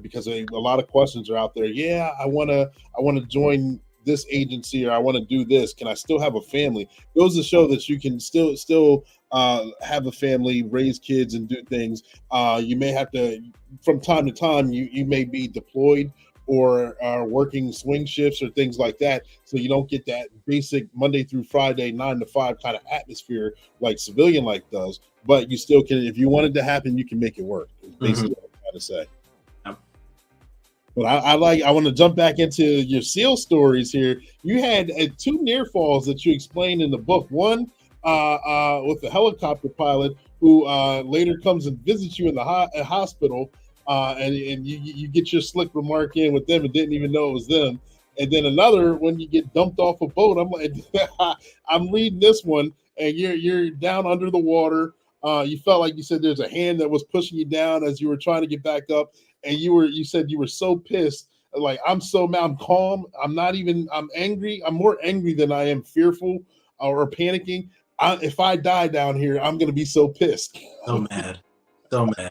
A: because a lot of questions are out there. Yeah, I want to join this agency, or I want to do this. Can I still have a family? It goes to show that you can still have a family, raise kids, and do things. You may have to, from time to time, you may be deployed or are working swing shifts or things like that, so you don't get that basic Monday through Friday 9 to 5 kind of atmosphere like civilian life does. But you still can, if you want it to happen, you can make it work. It's basically what I'm trying to say.
B: Yep.
A: But I want to jump back into your SEAL stories here. You had 2 near falls that you explained in the book. One with the helicopter pilot who later comes and visits you in the hospital. And you get your slick remark in with them and didn't even know it was them. And then another when you get dumped off a boat. I'm like, I'm reading this one, and you're down under the water. You felt like you said there's a hand that was pushing you down as you were trying to get back up, and you said you were so pissed Like I'm so mad. I'm calm. I'm not even. I'm angry. I'm more angry than I am fearful or panicking. If I die down here, I'm gonna be so pissed.
B: So mad. So mad.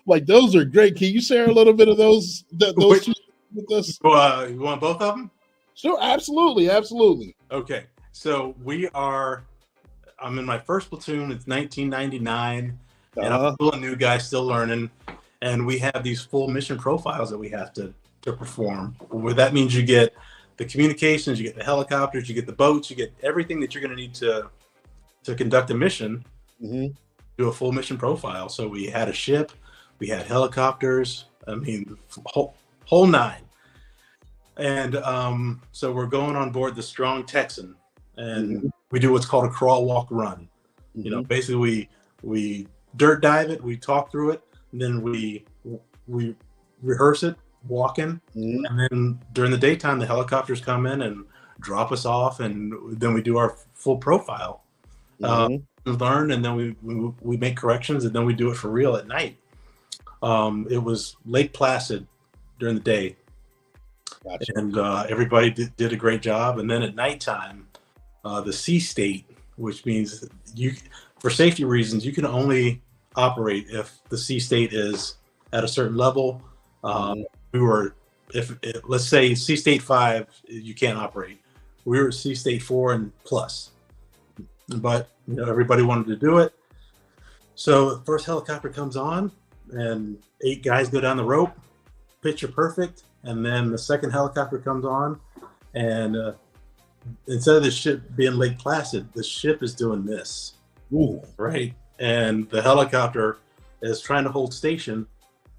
A: Like those are great. Can you share a little bit of those two with us?
B: You want both of them?
A: Sure, absolutely.
B: Okay, so I'm in my first platoon. It's 1999, and I'm still a new guy, still learning. And we have these full mission profiles that we have to perform. Well, that means you get the communications, you get the helicopters, you get the boats, you get everything that you're going to need to conduct a mission. Do a full mission profile. So we had a ship, we had helicopters. I mean, whole nine. And so we're going on board the Strong Texan, and we do what's called a crawl, walk, run. You know, basically we dirt dive it, we talk through it, and then we rehearse it walking, and then during the daytime the helicopters come in and drop us off, and then we do our full profile. Learn, and then we make corrections, and then we do it for real at night. It was Lake Placid during the day. Gotcha. And everybody did a great job. And then at nighttime, the sea state, which means for safety reasons, you can only operate if the sea state is at a certain level. Let's say sea state 5, you can't operate. We were at sea state 4 and plus, but everybody wanted to do it. So the first helicopter comes on, and 8 guys go down the rope, picture perfect. And then the second helicopter comes on, and instead of the ship being Lake Placid, the ship is doing this. Right? And the helicopter is trying to hold station,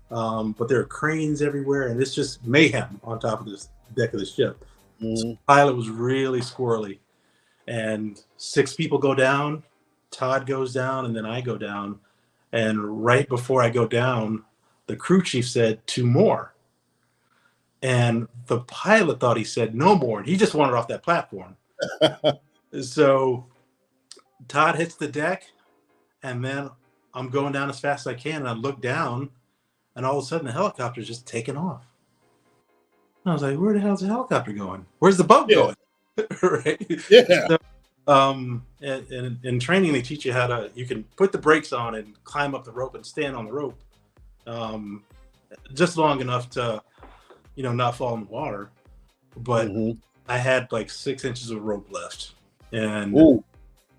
B: but there are cranes everywhere, and it's just mayhem on top of this deck of the ship. So the pilot was really squirrely, and 6 people go down. Todd goes down, and then I go down. And right before I go down, the crew chief said 2 more. And the pilot thought he said no more, and he just wanted off that platform. So Todd hits the deck, and then I'm going down as fast as I can, and I look down, and all of a sudden the helicopter's just taking off. And I was like, where the hell's the helicopter going? Where's the boat going? Right?
A: Yeah.
B: So, in training, they teach you you can put the brakes on and climb up the rope and stand on the rope just long enough to not fall in the water. But I had like 6 inches of rope left, and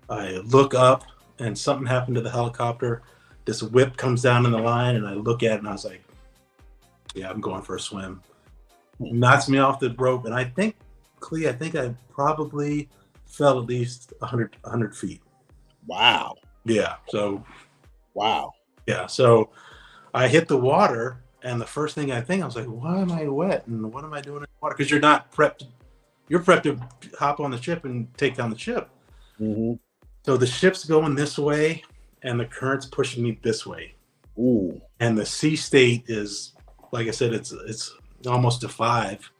B: I look up, and something happened to the helicopter. This whip comes down in the line, and I look at it, and I was like, yeah, I'm going for a swim. It knocks me off the rope, and I think I probably fell at least 100 feet.
A: Wow.
B: Yeah. So.
A: Wow.
B: Yeah. So I hit the water, and the first thing I was like, why am I wet? And what am I doing in the water? Because you're not prepped. You're prepped to hop on the ship and take down the ship. So the ship's going this way, and the current's pushing me this way. And the sea state is, like I said, it's almost to 5.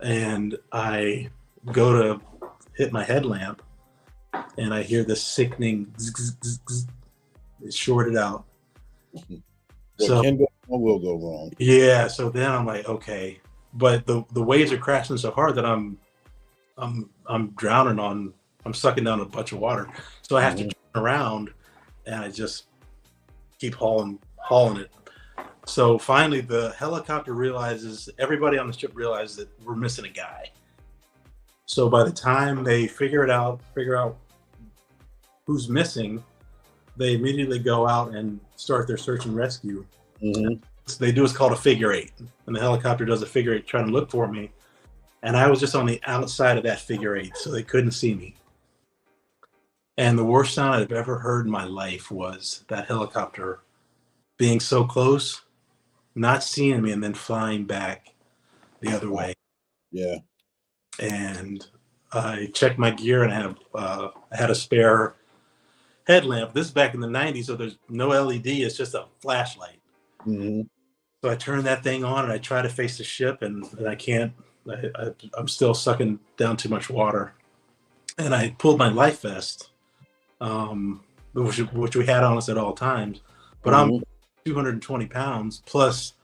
B: And I go to hit my headlamp, and I hear this sickening zzz, zzz, zzz. It's shorted out.
A: What can go wrong will go wrong.
B: Yeah. So then I'm like, okay, but the waves are crashing so hard that I'm drowning I'm sucking down a bunch of water. So I have to turn around, and I just keep hauling it. So finally the helicopter everybody on the ship realizes that we're missing a guy. So by the time they figure out who's missing, they immediately go out and start their search and rescue. So they do what's called a figure 8, and the helicopter does a figure 8 trying to look for me. And I was just on the outside of that figure 8, so they couldn't see me. And the worst sound I've ever heard in my life was that helicopter being so close, not seeing me, and then flying back the other way.
A: Yeah.
B: And I checked my gear, and I had a spare headlamp. This is back in the 90s, so there's no LED. It's just a flashlight. So I turn that thing on, and I try to face the ship, and I can't. I'm still sucking down too much water. And I pulled my life vest, which we had on us at all times. But 220 pounds plus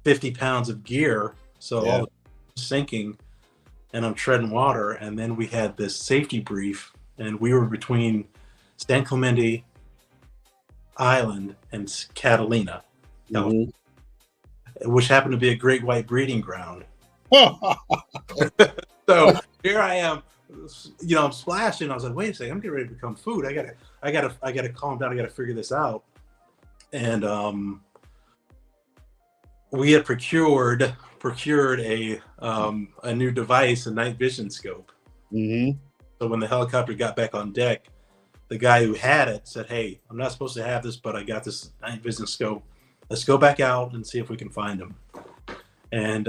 B: 50 pounds of gear. So all sinking, and I'm treading water. And then we had this safety brief, and we were between San Clemente Island and Catalina, which happened to be a great white breeding ground. So here I am, I'm splashing. I was like, wait a second, I'm getting ready to become food. I gotta calm down. I gotta figure this out. And we had procured a new device, a night vision scope. So when the helicopter got back on deck, the guy who had it said, "Hey, I'm not supposed to have this, but I got this night vision scope. Let's go back out and see if we can find him." And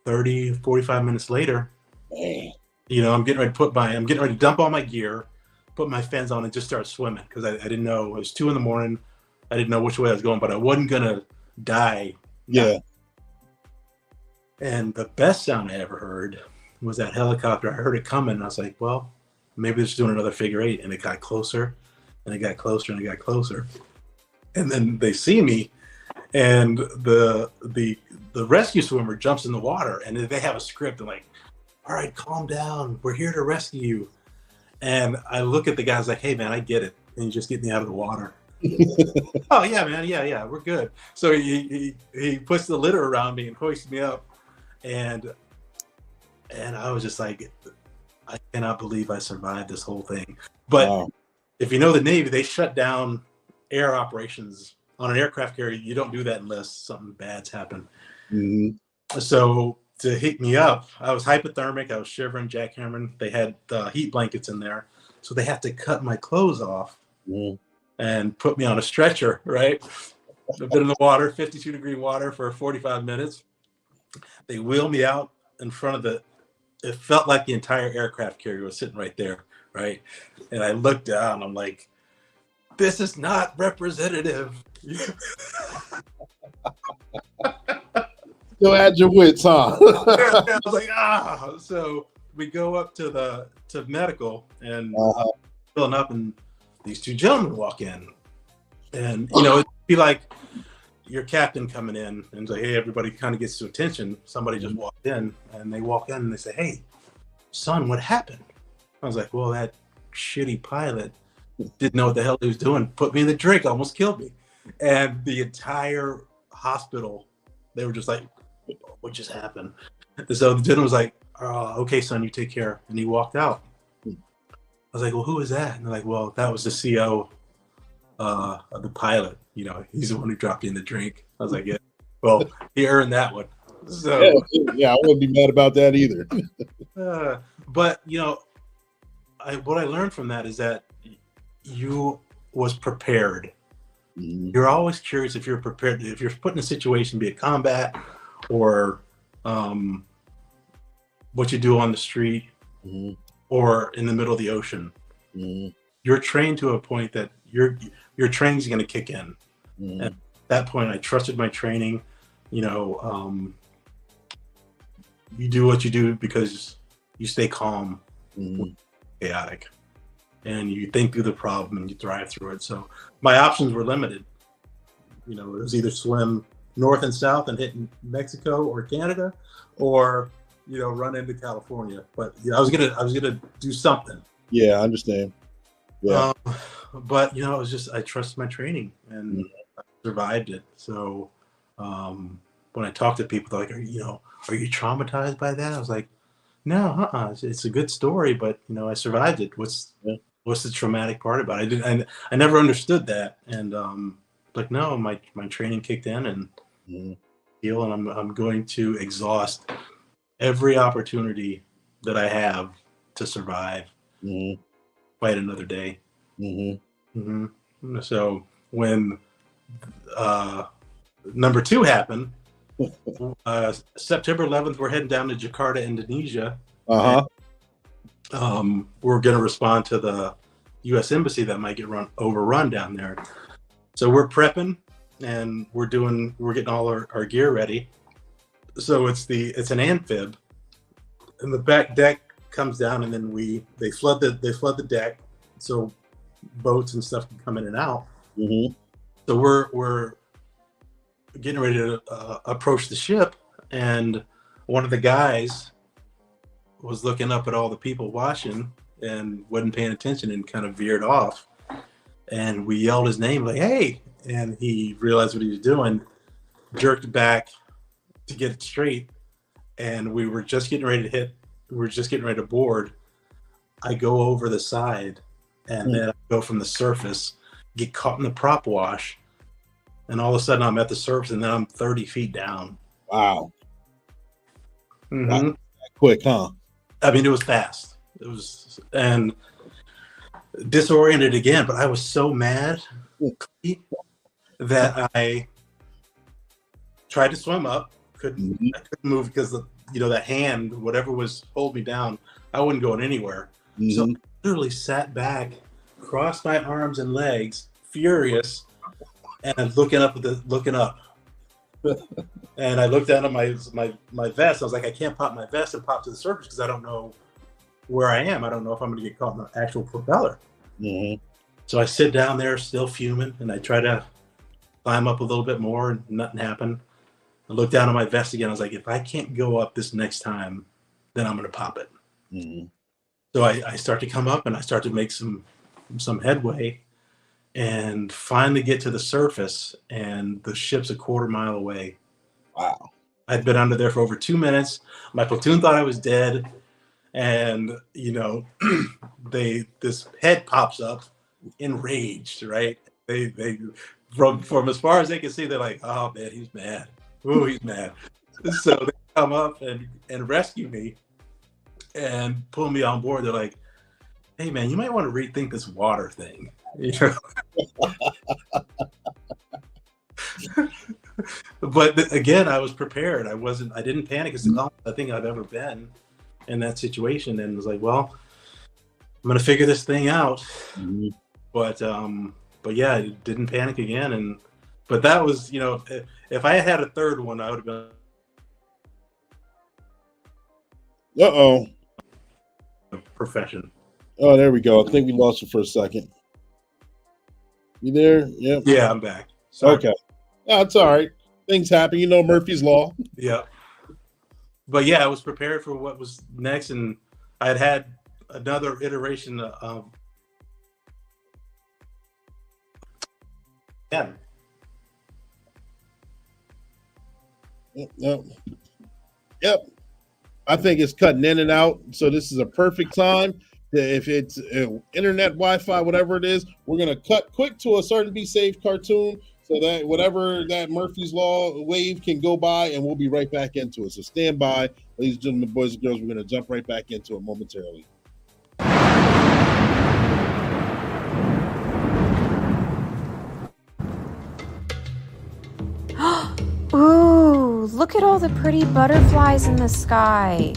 B: 45 minutes later, I'm getting ready to dump all my gear, put my fins on, and just start swimming because I didn't know. It was 2 a.m. I didn't know which way I was going, but I wasn't gonna die.
H: Yeah.
B: And the best sound I ever heard was that helicopter. I heard it coming, and I was like, well, maybe they're just doing another figure eight. And it got closer, and it got closer, and it got closer. And then they see me, and the rescue swimmer jumps in the water, and they have a script. And like, all right, calm down. We're here to rescue you. And I look at the guys like, hey, man, I get it. And you just get me out of the water. Oh, yeah, man. Yeah, we're good. So he puts the litter around me and hoists me up. And I was just like, I cannot believe I survived this whole thing. But if you know the Navy, they shut down air operations on an aircraft carrier. You don't do that unless something bad's happened. So to heat me up, I was hypothermic. I was shivering, jackhammering. They had heat blankets in there. So they had to cut my clothes off and put me on a stretcher, right? I've been in the water, 52-degree water for 45 minutes. They wheeled me out in front of it felt like the entire aircraft carrier was sitting right there, right? And I looked down, I'm like, this is not representative.
H: Still had your wits, huh?
B: I was like, So we go up to medical and filling up, and these two gentlemen walk in. And, it'd be like your captain coming in and say, hey, everybody kind of gets to attention. Somebody just walked in, and they walk in and they say, hey, son, what happened? I was like, well, that shitty pilot didn't know what the hell he was doing. Put me in the drink, almost killed me. And the entire hospital, they were just like, what just happened? And so the gentleman was like, okay, son, you take care. And he walked out. I was like, well, who is that? And they're like, well, that was the CO of the pilot. He's the one who dropped you in the drink. I was like, yeah, well, he earned that one. So
H: yeah, I wouldn't be mad about that either.
B: But what I learned from that is that you was prepared. You're always curious if you're prepared. If you're put in a situation, be it combat or what you do on the street or in the middle of the ocean, you're trained to a point that your training is going to kick in. At that point, I trusted my training. You do what you do because you stay calm, chaotic, and you think through the problem and you thrive through it. So my options were limited. It was either swim north and south and hit Mexico or Canada, or run into California. But I was gonna do something.
H: Yeah, I understand. Yeah.
B: But it was just, I trusted my training and I survived it. So when I talk to people, they're like, are you traumatized by that? I was like, no, it's a good story, but I survived it. What's the traumatic part about it? I never understood that. And no, my training kicked in and heal, and I'm going to exhaust every opportunity that I have to survive, fight another day. So when number 2 happened, September 11th, we're heading down to Jakarta, Indonesia. We're going to respond to the U.S. Embassy that might get overrun down there. So we're prepping and we're getting all our gear ready. So it's an amphib, and the back deck comes down, and then they flood the deck, so boats and stuff can come in and out. So we're getting ready to approach the ship, and one of the guys was looking up at all the people watching and wasn't paying attention and kind of veered off. And we yelled his name like, "Hey!" And he realized what he was doing, jerked back to get it straight, and we were just getting ready to hit. We were just getting ready to board. I go over the side, and then I go from the surface, get caught in the prop wash, and all of a sudden I'm at the surface, and then I'm 30 feet down.
H: Wow.
B: Mm-hmm.
H: Wow. Quick, huh?
B: I mean, it was fast. It was, and disoriented again, but I was so mad that I tried to swim up. I couldn't move because that hand, whatever was holding me down, I wasn't going anywhere. So I literally sat back, crossed my arms and legs, furious, and looking up. And I looked down at my vest. I was like, I can't pop my vest and pop to the surface because I don't know where I am. I don't know if I'm going to get caught in the actual propeller. So I sit down there still fuming, and I try to climb up a little bit more, and nothing happened. I look down at my vest again. I was like, if I can't go up this next time, then I'm going to pop it. So I start to come up, and I start to make some headway, and finally get to the surface, and the ship's a quarter mile away.
H: Wow.
B: I'd been under there for over 2 minutes. My platoon thought I was dead. And, this head pops up enraged, right? They from as far as they can see, they're like, oh man, he's mad. Ooh, he's mad. So they come up and rescue me and pull me on board. They're like, hey man, you might want to rethink this water thing. But again, I was prepared. I didn't panic. It's the calmest thing I've ever been in that situation, and was like, well, I'm gonna figure this thing out. But yeah, I didn't panic again. But that was, if I had a third one, I would have been profession.
H: Oh, there we go. I think we lost you for a second. You there? Yep.
B: Yeah, I'm back. Sorry.
H: Okay. No, it's all right. Things happen. Murphy's Law.
B: Yeah. But yeah, I was prepared for what was next, and I had another iteration of
H: Yep. I think it's cutting in and out, so this is a perfect time. If it's internet, Wi-Fi, whatever it is, we're gonna cut quick to a Sergeant Be Safe cartoon, so that whatever that Murphy's Law wave can go by, and we'll be right back into it. So stand by, ladies and gentlemen, boys and girls. We're gonna jump right back into it momentarily.
I: Ooh, look at all the pretty butterflies in the sky.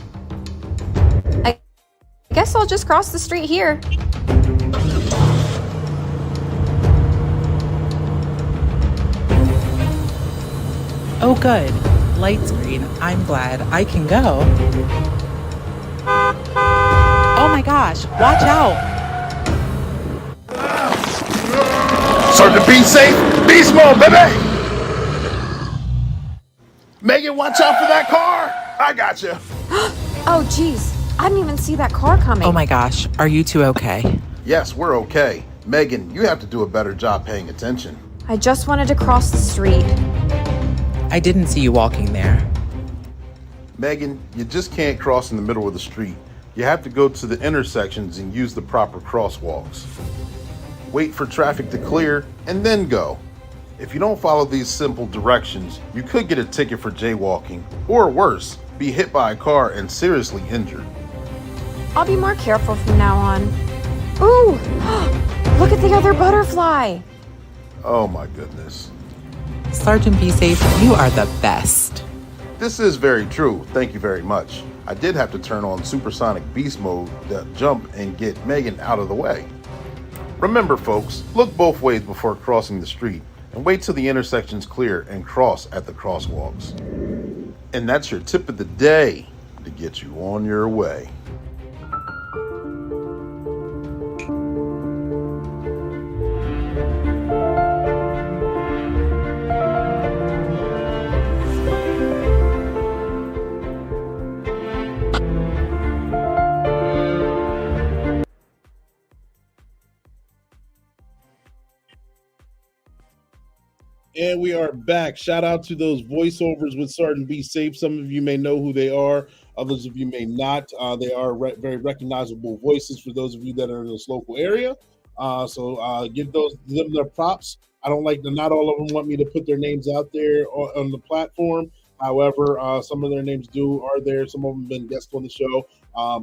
I: I guess I'll just cross the street here.
F: Oh, good. Light's green. I'm glad I can go. Oh my gosh, watch out.
G: Sergeant Be Safe, Beast Mode, baby! Megan, watch out for that car! I got you.
I: Oh, geez. I didn't even see that car coming.
F: Oh my gosh, are you two okay?
G: Yes, we're okay. Megan, you have to do a better job paying attention.
I: I just wanted to cross the street.
F: I didn't see you walking there.
G: Megan, you just can't cross in the middle of the street. You have to go to the intersections and use the proper crosswalks. Wait for traffic to clear and then go. If you don't follow these simple directions, you could get a ticket for jaywalking, or worse, be hit by a car and seriously injured.
I: I'll be more careful from now on. Ooh! Look at the other butterfly!
G: Oh my goodness.
F: Sergeant Be Safe, you are the best.
G: This is very true. Thank you very much. I did have to turn on supersonic beast mode to jump and get Megan out of the way. Remember folks, look both ways before crossing the street and wait till the intersection's clear and cross at the crosswalks. And that's your tip of the day to get you on your way.
H: And we are back. Shout out to those voiceovers with Sergeant Be Safe. Some of you may know who they are. Others of you may not. They are very recognizable voices for those of you that are in this local area. So give them their props. I don't like not all of them want me to put their names out there on the platform. However, some of their names are there. Some of them have been guests on the show.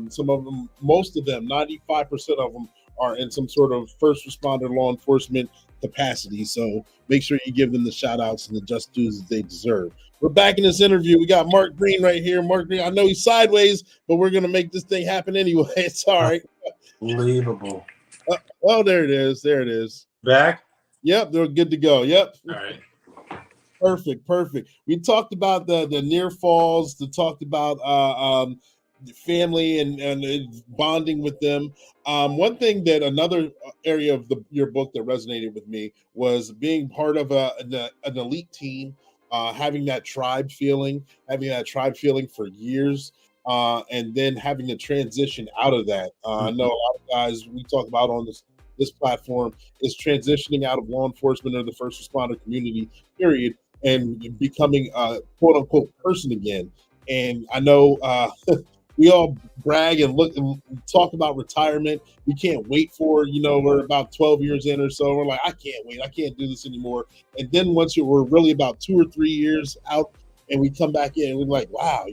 H: Some of them, most of them, 95% of them are in some sort of first responder law enforcement capacity. So make sure you give them the shout outs and the just dues that they deserve. We're back in this interview. We got Mark Greene right here. Mark Greene, I know he's sideways, but we're going to make this thing happen anyway. It's all right.
B: Unbelievable.
H: Oh, there it is. There it is.
B: Back?
H: Yep, they're good to go. Yep.
B: All right.
H: Perfect. We talked about the near falls. We talked about family and bonding with them. One thing that another area of your book that resonated with me was being part of an elite team, having that tribe feeling for years, and then having to transition out of that. I know a lot of guys we talk about on this platform is transitioning out of law enforcement or the first responder community, period, and becoming a quote unquote person again. And I know we all brag and look and talk about retirement. We can't wait for, we're about 12 years in or so. We're like, I can't wait. I can't do this anymore. And then once we're really about 2 or 3 years out and we come back in and we're like, wow,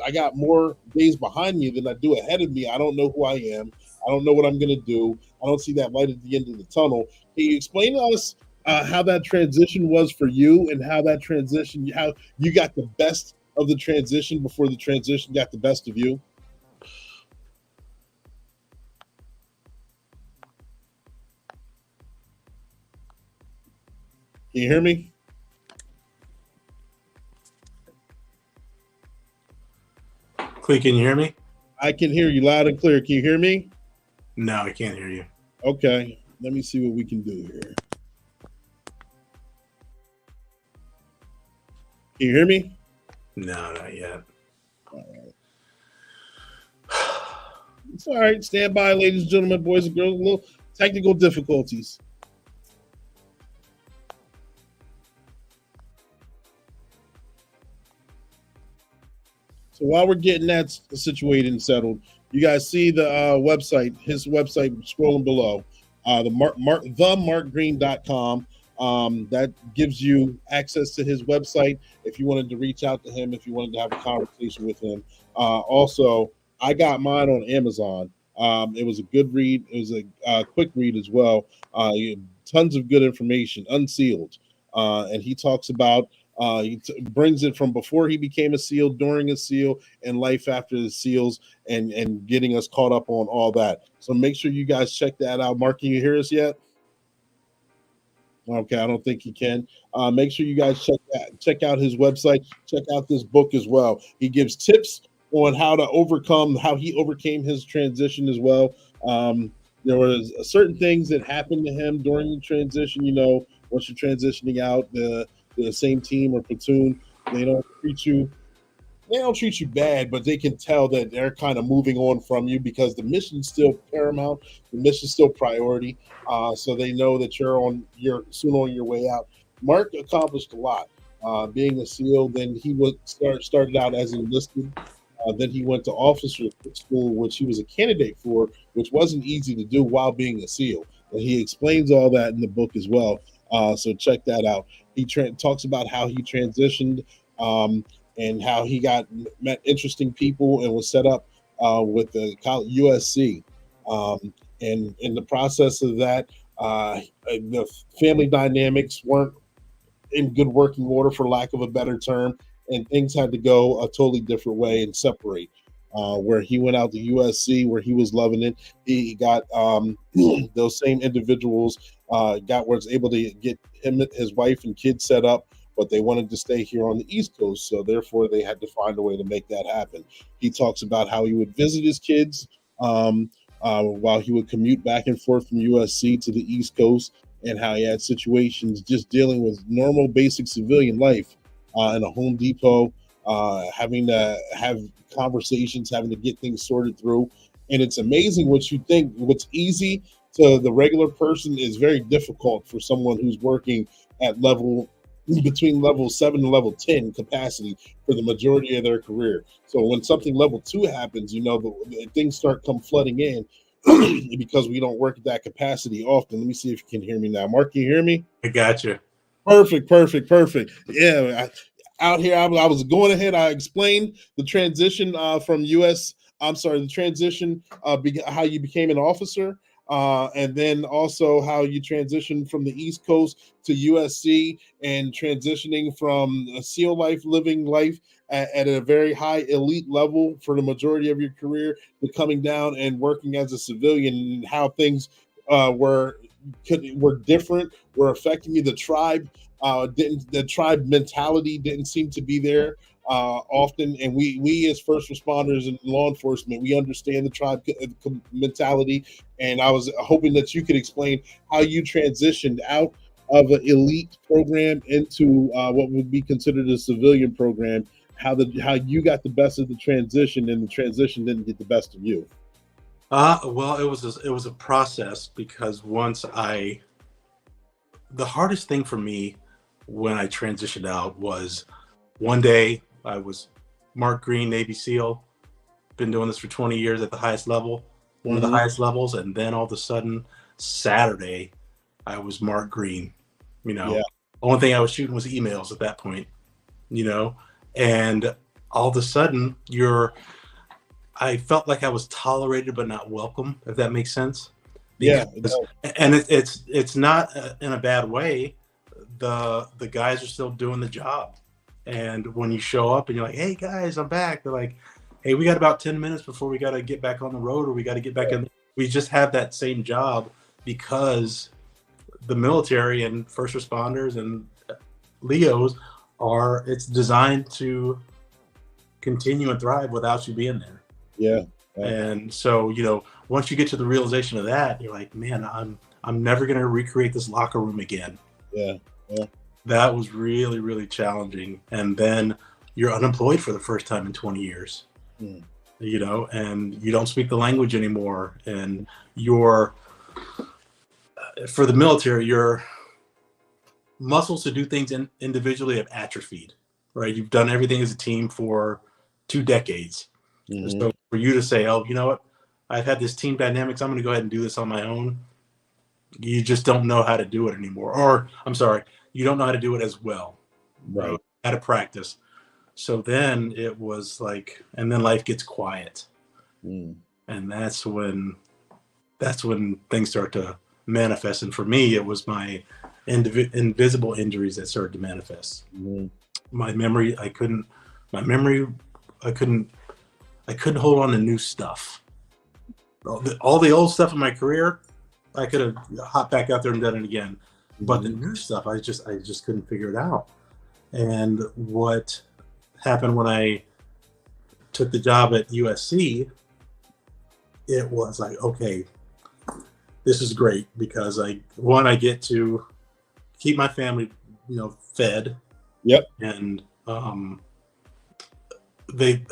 H: I got more days behind me than I do ahead of me. I don't know who I am. I don't know what I'm going to do. I don't see that light at the end of the tunnel. Can you explain to us how that transition was for you and how you got the best of the transition before the transition got the best of you? Can you hear me?
B: Clee, can you hear me?
H: I can hear you loud and clear. Can you hear me?
B: No, I can't hear you.
H: Okay, let me see what we can do here. Can you hear me?
B: No, not yet.
H: All right. It's all right. Stand by, ladies and gentlemen, boys and girls. A little technical difficulties. So while we're getting that situated and settled, you guys see the website, his website scrolling below, themarkgreene.com. That gives you access to his website if you wanted to reach out to him, if you wanted to have a conversation with him. Also, I got mine on Amazon. It was a good read. It was a quick read as well. Tons of good information, unsealed. And he talks about brings it from before he became a SEAL, during a SEAL, and life after the SEALs, and getting us caught up on all that. So make sure you guys check that out. Mark, can you hear us yet? Okay, I don't think he can. Make sure you guys check out his website. Check out this book as well. He gives tips on how he overcame his transition as well. There was certain things that happened to him during the transition. Once you're transitioning out the same team or platoon, they don't treat you bad, but they can tell that they're kind of moving on from you because the mission's still paramount, the mission's still priority. So they know that you're soon on your way out. Mark accomplished a lot, being a SEAL. Then he started out as enlisted. Then he went to officer school, which he was a candidate for, which wasn't easy to do while being a SEAL. And he explains all that in the book as well. So check that out. He talks about how he transitioned and how he met interesting people and was set up with the USC. And in the process of that, the family dynamics weren't in good working order, for lack of a better term, and things had to go a totally different way and separate. Where he went out to USC, where he was loving it, he got those same individuals was able to get him, his wife, and kids set up, but they wanted to stay here on the East Coast, so therefore they had to find a way to make that happen. He talks about how he would visit his kids while he would commute back and forth from USC to the East Coast, and how he had situations just dealing with normal, basic civilian life in a Home Depot, having to have conversations, having to get things sorted through. And it's amazing what you think, what's easy to the regular person is very difficult for someone who's working at level between level 7 and level 10 capacity for the majority of their career. So when something level 2 happens, the things start come flooding in because we don't work at that capacity often. Let me see if you can hear me now. Mark, can you hear me?
B: I got you.
H: Perfect. Yeah, out here, I was going ahead. I explained the transition from U.S. I'm sorry, the transition, how you became an officer, and then also how you transitioned from the East Coast to USC and transitioning from a SEAL life, living life at a very high elite level for the majority of your career, to coming down and working as a civilian, and how things were different, were affecting you. The tribe the tribe mentality didn't seem to be there often, and we as first responders and law enforcement, we understand the tribe mentality. And I was hoping that you could explain how you transitioned out of an elite program into what would be considered a civilian program, how you got the best of the transition and the transition didn't get the best of you.
B: Well, it was a process, because the hardest thing for me when I transitioned out was, one day I was Mark Greene, Navy SEAL, been doing this for 20 years at the highest level, one of the highest levels, and then all of a sudden Saturday I was Mark Greene. Only thing I was shooting was emails at that point, and all of a sudden I felt like I was tolerated but not welcome, if that makes sense. And it's not in a bad way. The guys are still doing the job, and when you show up and you're like, "Hey guys, I'm back," they're like, "Hey, we got about 10 minutes before we got to get back on the road, or we got to get back in." We just have that same job, because the military and first responders and Leos it's designed to continue and thrive without you being there.
H: Yeah.
B: And so, once you get to the realization of that, you're like, man, I'm never going to recreate this locker room again.
H: Yeah.
B: That was really, really challenging. And then you're unemployed for the first time in 20 years, and you don't speak the language anymore. And for the military, your muscles to do things individually have atrophied, right? You've done everything as a team for 2 decades. So for you to say, "Oh, you know what? I've had this team dynamics. I'm going to go ahead and do this on my own." You just don't know how to do it anymore. Or, I'm sorry, you don't know how to do it as well.
H: Right.
B: Out of practice. So then it was like, and then life gets quiet. And that's when things start to manifest. And for me, it was my invisible injuries that started to manifest. My memory, I couldn't hold on to new stuff. All the old stuff in my career, I could have hopped back out there and done it again. But the new stuff, I just couldn't figure it out. And what happened when I took the job at USC, it was like, okay, this is great, because I get to keep my family, fed.
H: Yep.
B: And the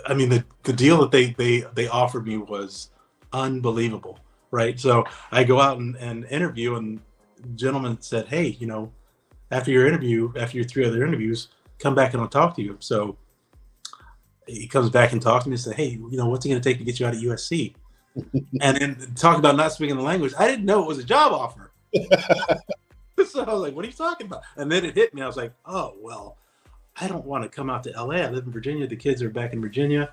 B: deal that they offered me was unbelievable, right? So I go out and interview, and the gentleman said, "Hey, after your 3 other interviews, come back and I'll talk to you." So he comes back and talks to me and said, "Hey, what's it going to take to get you out of USC?" And then talk about not speaking the language. I didn't know it was a job offer. So I was like, "What are you talking about?" And then it hit me. I was like, "Oh, well, I don't want to come out to LA. I live in Virginia. The kids are back in Virginia.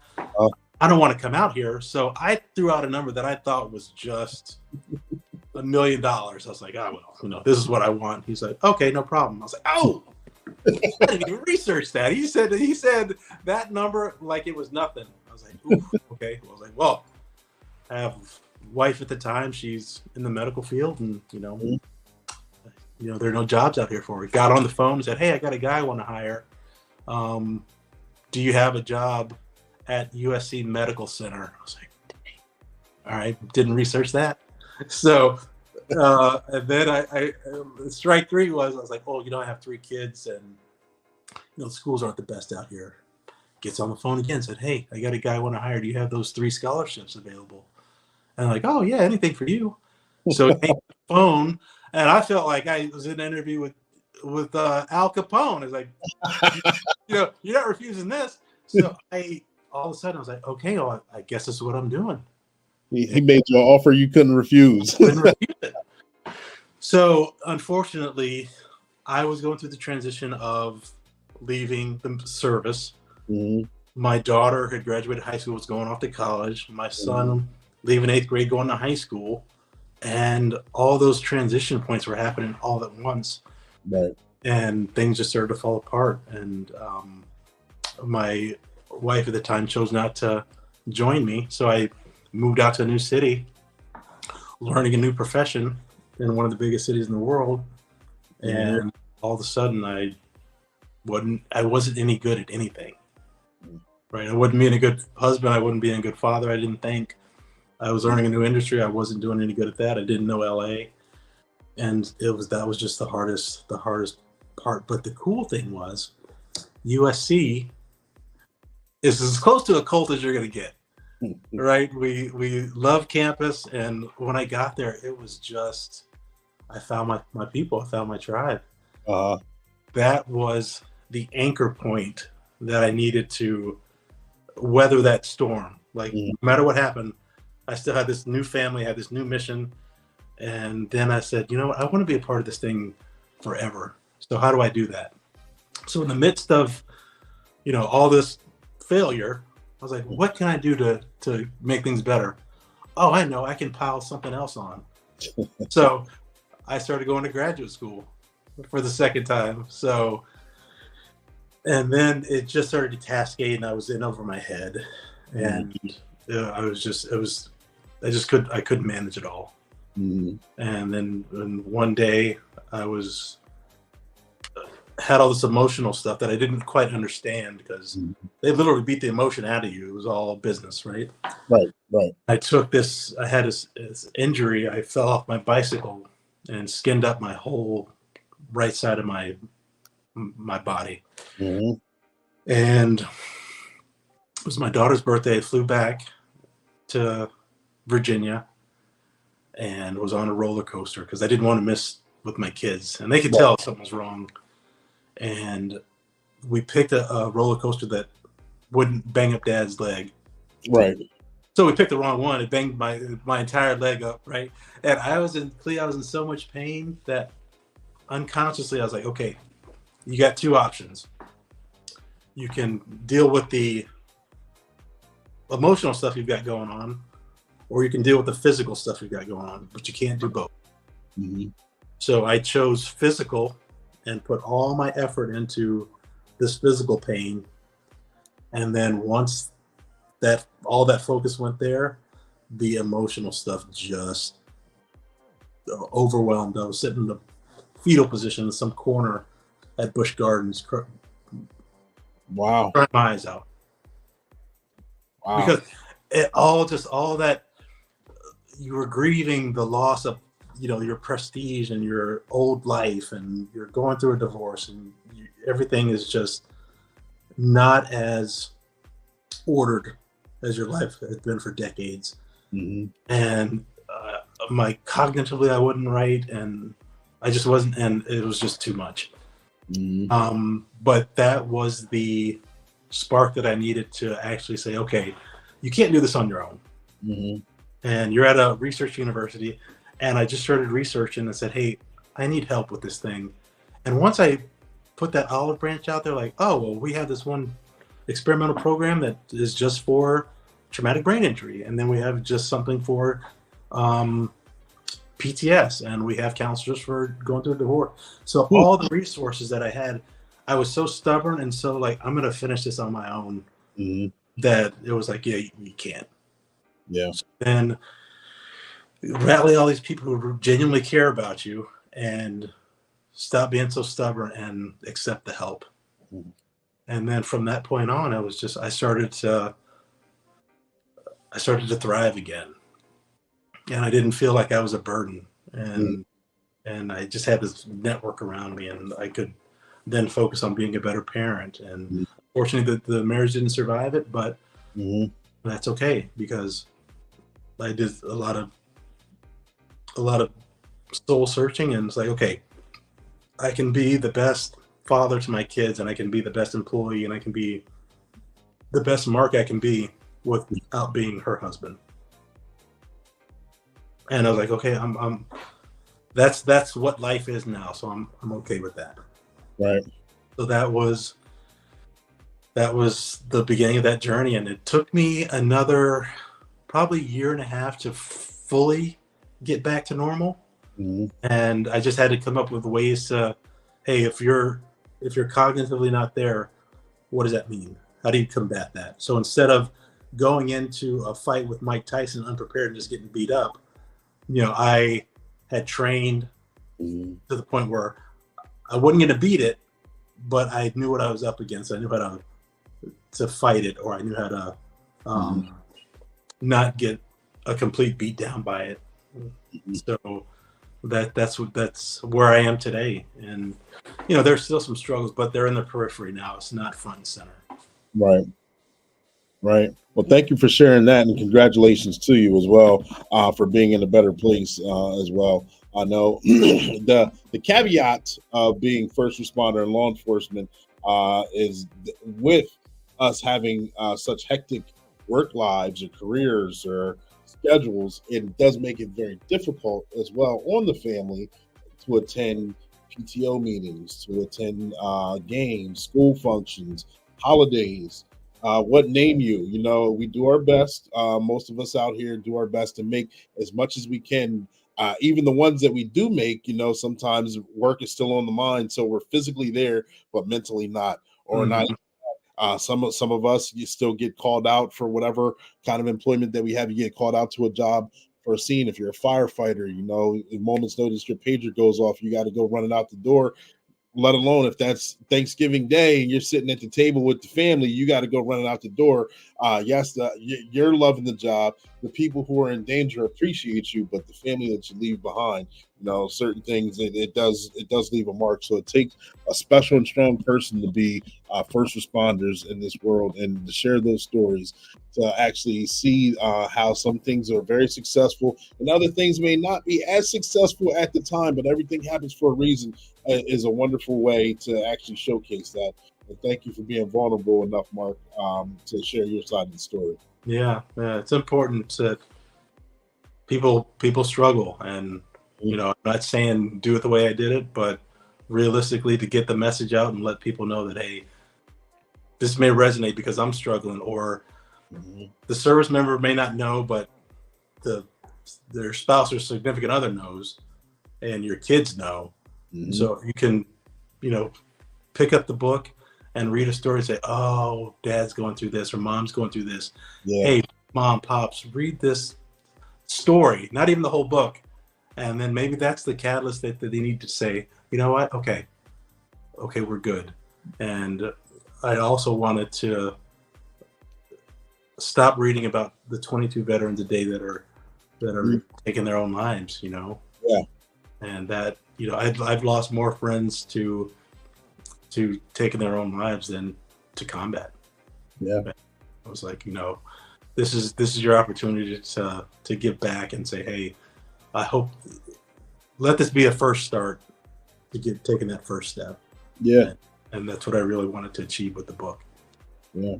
B: I don't want to come out here." So I threw out a number that I thought was just $1 million. I was like, "Oh, well, this is what I want." He's like, "Okay, no problem." I was like, "Oh, I didn't even research that." He said that number like it was nothing. I was like, "Ooh, okay." I was like, "Well, I have a wife at the time. She's in the medical field, and there are no jobs out here for her." Got on the phone and said, "Hey, I got a guy I want to hire. Do you have a job at USC Medical Center?" I was like, "Dang. All right." Didn't research that. So, and then I strike 3 was, I was like, "Oh, I have 3 kids, and schools aren't the best out here." Gets on the phone again, said, "Hey, I got a guy I want to hire. Do you have those 3 scholarships available?" And I'm like, "Oh yeah, anything for you." So he came on the phone, and I felt like I was in an interview with Al Capone. It's like, you're not refusing this. So all of a sudden I was like, okay, well, I guess this is what I'm doing.
H: He made you an offer you couldn't refuse.
B: Couldn't refuse it. So unfortunately, I was going through the transition of leaving the service.
H: Mm-hmm.
B: My daughter had graduated high school, was going off to college. My son leaving 8th grade, going to high school. And all those transition points were happening all at once.
H: Right.
B: And things just started to fall apart. And my wife at the time chose not to join me. So I moved out to a new city, learning a new profession in one of the biggest cities in the world. And all of a sudden I wasn't any good at anything. Right. I wouldn't be a good husband. I wouldn't be a good father. I didn't think. I was learning a new industry. I wasn't doing any good at that. I didn't know LA. And that was just the hardest part. But the cool thing was USC is as close to a cult as you're going to get. Right. We love campus. And when I got there, it was just, I found my people. I found my tribe. That was the anchor point that I needed to weather that storm. Like, no matter what happened, I still had this new family, had this new mission. And then I said, you know what? I want to be a part of this thing forever. So how do I do that? So in the midst of, all this failure, I was like, what can I do to make things better? Oh, I know. I can pile something else on. So I started going to graduate school for the second time. So, and then it just started to cascade, and I was in over my head, and I couldn't manage it all. And then one day I had all this emotional stuff that I didn't quite understand, because they literally beat the emotion out of you. It was all business, right?
H: Right.
B: I had this injury. I fell off my bicycle and skinned up my whole right side of my body. And it was my daughter's birthday. I flew back to Virginia and was on a roller coaster because I didn't want to miss with my kids, and they could tell something was wrong. And we picked a roller coaster that wouldn't bang up Dad's leg.
H: Right.
B: So we picked the wrong one. It banged my entire leg up, right? And I was in so much pain that unconsciously I was like, okay, you got two options. You can deal with the emotional stuff you've got going on, or you can deal with the physical stuff you've got going on, but you can't do both. So I chose physical and put all my effort into this physical pain. And then once all that focus went there, the emotional stuff just overwhelmed. I was sitting in the fetal position in some corner at Busch Gardens.
H: Wow.
B: Crying my eyes out.
H: Wow.
B: Because all that, you were grieving the loss of, your prestige and your old life, and you're going through a divorce, and everything is just not as ordered as your life has been for decades. And cognitively I wasn't right, and I just wasn't, and it was just too much. But that was the spark that I needed to actually say, okay, you can't do this on your own. And you're at a research university. And I just started researching and said, hey, I need help with this thing. And once I put that olive branch out there, like, oh, well, we have this one experimental program that is just for traumatic brain injury. And then we have just something for PTS. And we have counselors for going through a divorce. So all the resources that I had, I was so stubborn and so like, I'm going to finish this on my own, that it was like, yeah, you can't.
H: Yeah.
B: So then rally all these people who genuinely care about you and stop being so stubborn and accept the help. And then from that point on, I started to thrive again, and I didn't feel like I was a burden, and I just had this network around me, and I could then focus on being a better parent. And fortunately the marriage didn't survive it, but that's okay, because I did a lot of soul searching, and it's like, okay, I can be the best father to my kids, and I can be the best employee, and I can be the best Mark I can be without being her husband. And I was like, okay, that's what life is now, so I'm okay with that.
H: Right.
B: So that was the beginning of that journey, and it took me another probably year and a half to fully get back to normal.
H: Mm-hmm.
B: And I just had to come up with ways to, hey, if you're cognitively not there, what does that mean? How do you combat that? So instead of going into a fight with Mike Tyson unprepared and just getting beat up, I had trained
H: Mm-hmm.
B: to the point where I wasn't going to beat it, but I knew what I was up against. I knew how to fight it, or I knew how to not get a complete beat down by it.
H: Mm-hmm.
B: So that's where I am today. And there's still some struggles, but they're in the periphery now. It's not front and center.
H: Right. Well, thank you for sharing that, and congratulations to you as well for being in a better place as well. I know the caveat of being first responder and law enforcement is with us having such hectic work lives or careers or schedules, it does make it very difficult as well on the family to attend PTO meetings, to attend games, school functions, holidays. What name you? We do our best. Most of us out here do our best to make as much as we can. Even the ones that we do make, sometimes work is still on the mind, so we're physically there, but mentally not, or not. Some of us, you still get called out for whatever kind of employment that we have. You get called out to a job for a scene. If you're a firefighter, at moment's notice, your pager goes off, you got to go running out the door. Let alone if that's Thanksgiving Day and you're sitting at the table with the family, you got to go running out the door. Yes, you're loving the job. The people who are in danger appreciate you, but the family that you leave behind, certain things, it does leave a mark. So it takes a special and strong person to be first responders in this world and to share those stories, to actually see how some things are very successful and other things may not be as successful at the time, but everything happens for a reason. Is a wonderful way to actually showcase that. And thank you for being vulnerable enough, Mark, to share your side of the story.
B: Yeah, it's important that people struggle, and I'm not saying do it the way I did it, but realistically, to get the message out and let people know that, hey, this may resonate because I'm struggling, or the service member may not know, but their spouse or significant other knows, and your kids know. So you can, pick up the book and read a story and say, oh, dad's going through this or mom's going through this.
H: Yeah.
B: Hey, mom, pops, read this story, not even the whole book. And then maybe that's the catalyst that they need to say, you know what? Okay, we're good. And I also wanted to stop reading about the 22 veterans a day that are taking their own lives,
H: Yeah.
B: And that, I've lost more friends to taking their own lives than to combat.
H: Yeah.
B: I was like, this is your opportunity to give back and say, hey, I hope, let this be a first start to taking that first step.
H: Yeah.
B: And that's what I really wanted to achieve with the book.
H: Yeah.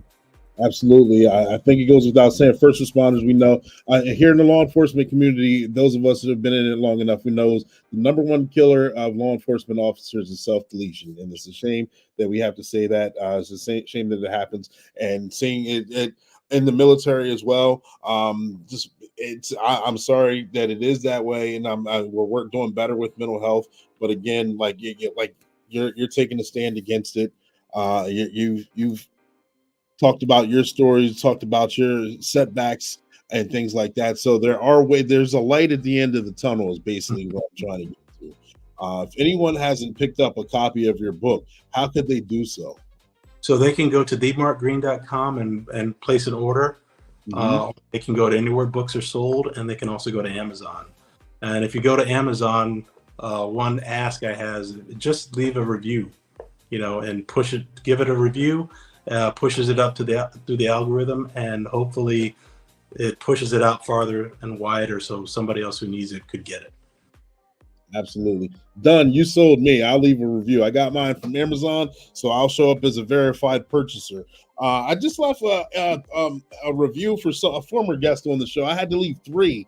H: Absolutely. I think it goes without saying, first responders, we know here in the law enforcement community, those of us that have been in it long enough, we know the number one killer of law enforcement officers is self-deletion. And it's a shame that we have to say that. It's a shame that it happens. And seeing it in the military as well, I'm sorry that it is that way. And we're doing better with mental health. But again, you're taking a stand against it. You've talked about your stories, talked about your setbacks and things like that. So there's a light at the end of the tunnel is basically what I'm trying to get to. If anyone hasn't picked up a copy of your book, how could they do so?
B: So they can go to themarkgreene.com and place an order. They can go to anywhere books are sold, and they can also go to Amazon. And if you go to Amazon, one ask I has, just leave a review, and give it a review. Pushes it up through the algorithm, and hopefully it pushes it out farther and wider so somebody else who needs it could get it.
H: Absolutely. Done. You sold me. I'll leave a review. I got mine from Amazon, so I'll show up as a verified purchaser. I just left a review for a former guest on the show. I had to leave 3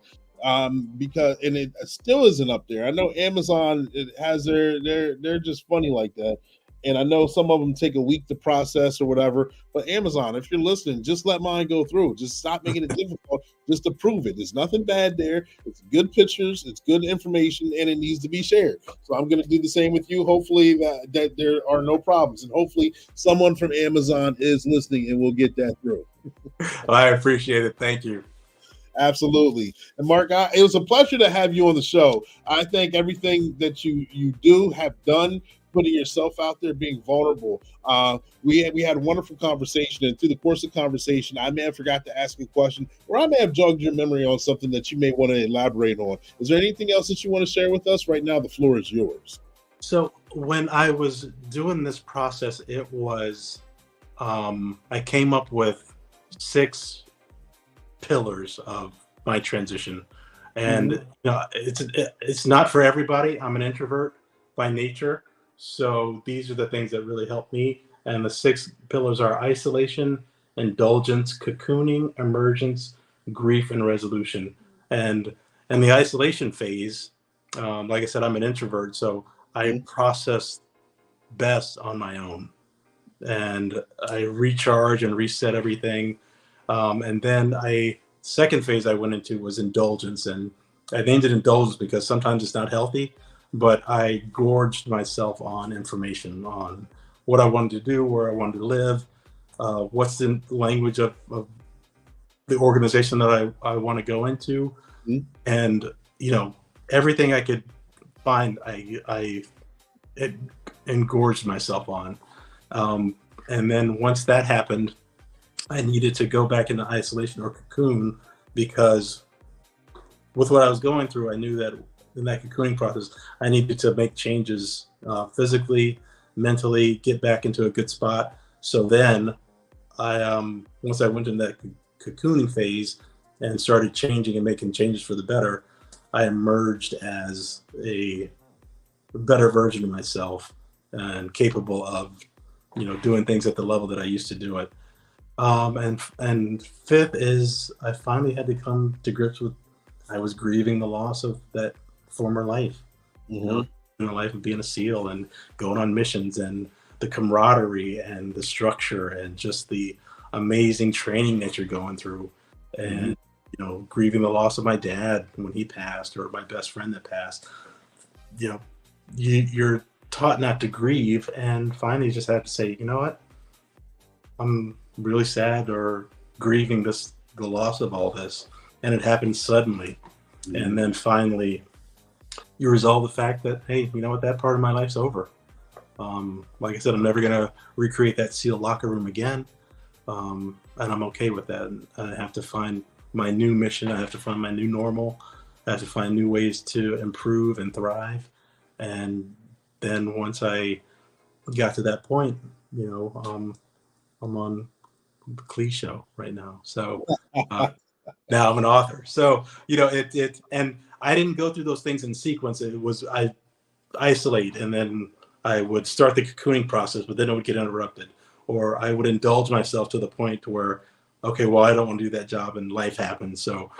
H: because and it still isn't up there. I know Amazon it has they're just funny like that. And I know some of them take a week to process or whatever. But Amazon, if you're listening, just let mine go through. Just stop making it difficult just to prove it. There's nothing bad there. It's good pictures, it's good information, and it needs to be shared. So I'm going to do the same with you. Hopefully that there are no problems. And hopefully someone from Amazon is listening and we'll get that through.
B: I appreciate it. Thank you.
H: Absolutely. And Mark, it was a pleasure to have you on the show. I think everything that you do have done, putting yourself out there, being vulnerable. We had a wonderful conversation, and through the course of conversation, I may have forgot to ask a question, or I may have jogged your memory on something that you may want to elaborate on. Is there anything else that you want to share with us right now? The floor is yours.
B: So when I was doing this process, it was I came up with 6 pillars of my transition, and it's not for everybody. I'm an introvert by nature. So these are the things that really help me. And the 6 pillars are isolation, indulgence, cocooning, emergence, grief, and resolution. And the isolation phase, like I said, I'm an introvert, so I process best on my own. And I recharge and reset everything. And then second phase I went into was indulgence. And I named it indulgence because sometimes it's not healthy. But I gorged myself on information on what I wanted to do, where I wanted to live, what's the language of the organization that I want to go into. And, everything I could find, I engorged myself on. And then once that happened, I needed to go back into isolation or cocoon because with what I was going through, I knew that in that cocooning process, I needed to make changes physically, mentally, get back into a good spot. So then once I went into that cocooning phase and started changing and making changes for the better, I emerged as a better version of myself and capable of, doing things at the level that I used to do it. And 5th is I finally had to come to grips with, I was grieving the loss of that former life, life of being a SEAL and going on missions and the camaraderie and the structure and just the amazing training that you're going through. And, grieving the loss of my dad when he passed or my best friend that passed, you're taught not to grieve. And finally just had to say, you know what, I'm really sad or grieving the loss of all this. And it happened suddenly. And then finally you resolve the fact that, hey, you know what, that part of my life's over. Like I said, I'm never going to recreate that SEAL locker room again. And I'm okay with that. And I have to find my new mission. I have to find my new normal. I have to find new ways to improve and thrive. And then once I got to that point, I'm on the Clee show right now. So now I'm an author. So, and I didn't go through those things in sequence. It was, I isolate and then I would start the cocooning process, but then it would get interrupted. Or I would indulge myself to the point where, okay, well, I don't want to do that job and life happens. So,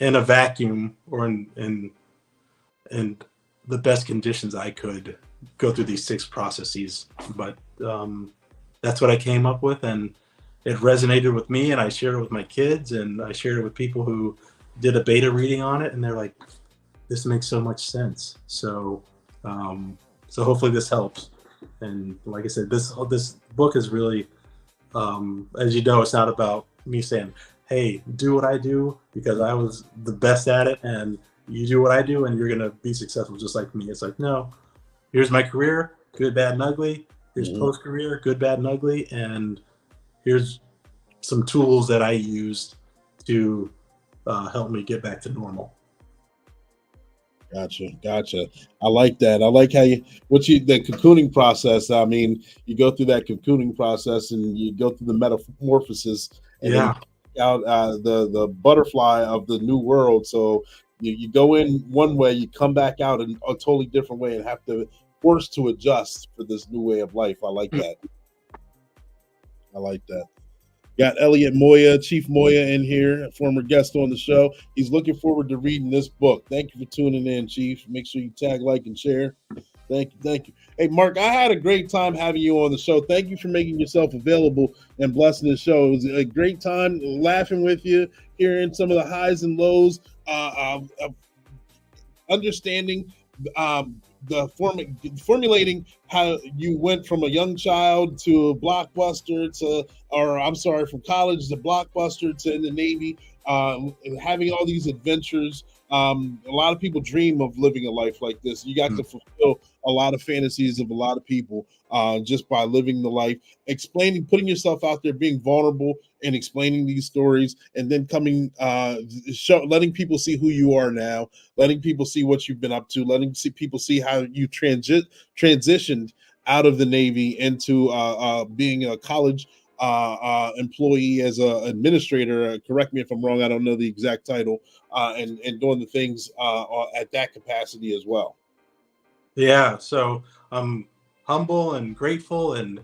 B: in a vacuum or in the best conditions I could go through these 6 processes. But that's what I came up with, and it resonated with me, and I shared it with my kids, and I shared it with people who did a beta reading on it, and they're like, this makes so much sense. So so hopefully this helps. And like I said, this book is really, as you know, it's not about me saying, hey, do what I do because I was the best at it, and you do what I do and you're going to be successful just like me. It's like, no, here's my career, good, bad, and ugly. Here's post-career, good, bad, and ugly. And here's some tools that I used to help me get back to normal.
H: Gotcha. I like that. I like how the cocooning process. I mean, you go through that cocooning process and you go through the metamorphosis and then out the butterfly of the new world. So You go in one way, you come back out in a totally different way, and have to force to adjust for this new way of life. I like that. I like that. Got Elliot Moya, Chief Moya in here, a former guest on the show. He's looking forward to reading this book. Thank you for tuning in, Chief. Make sure you tag, like, and share. Thank you. Hey, Mark, I had a great time having you on the show. Thank you for making yourself available and blessing the show. It was a great time laughing with you, hearing some of the highs and lows, understanding formulating how you went from a young child to a Blockbuster from college to Blockbuster to in the Navy, having all these adventures. A lot of people dream of living a life like this. You got to fulfill a lot of fantasies of a lot of people just by living the life, putting yourself out there, being vulnerable and explaining these stories, and then letting people see who you are now, letting people see what you've been up to, letting people see how you transitioned out of the Navy into being a college employee as an administrator. Correct me if I'm wrong. I don't know the exact title, and doing the things at that capacity as well.
B: Yeah. So I'm humble and grateful, and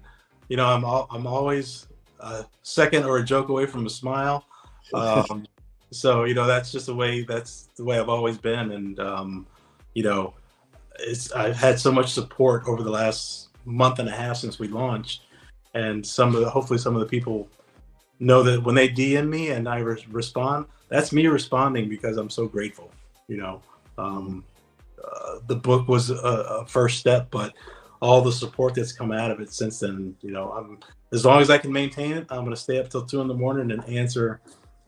B: I'm always a second or a joke away from a smile. So that's just the way I've always been, and I've had so much support over the last month and a half since we launched. And hopefully some of the people know that when they DM me and I respond, that's me responding because I'm so grateful. The book was a first step, but all the support that's come out of it since then, as long as I can maintain it, I'm going to stay up till 2 a.m. and answer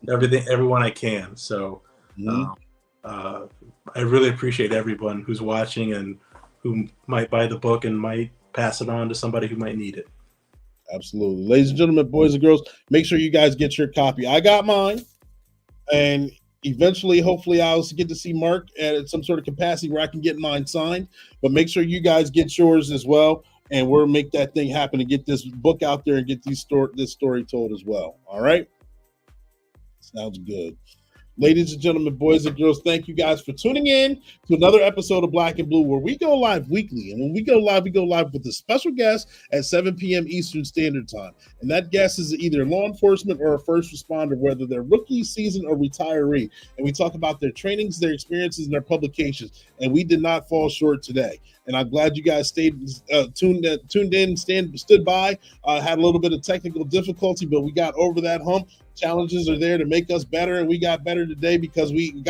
B: everyone I can. So I really appreciate everyone who's watching and who might buy the book and might pass it on to somebody who might need it.
H: Absolutely. Ladies and gentlemen, boys and girls, make sure you guys get your copy. I got mine, and eventually, hopefully, I'll get to see Mark at some sort of capacity where I can get mine signed. But make sure you guys get yours as well, and we'll make that thing happen and get this book out there and get this story told as well. All right? Sounds good. Ladies and gentlemen, boys and girls, thank you guys for tuning in to another episode of Black and Blue, where we go live weekly. And when we go live with a special guest at 7 p.m. Eastern Standard Time. And that guest is either law enforcement or a first responder, whether they're rookie, season, or retiree. And we talk about their trainings, their experiences, and their publications. And we did not fall short today. And I'm glad you guys stayed tuned in, stood by. Had a little bit of technical difficulty, but we got over that hump. Challenges are there to make us better, and we got better today because we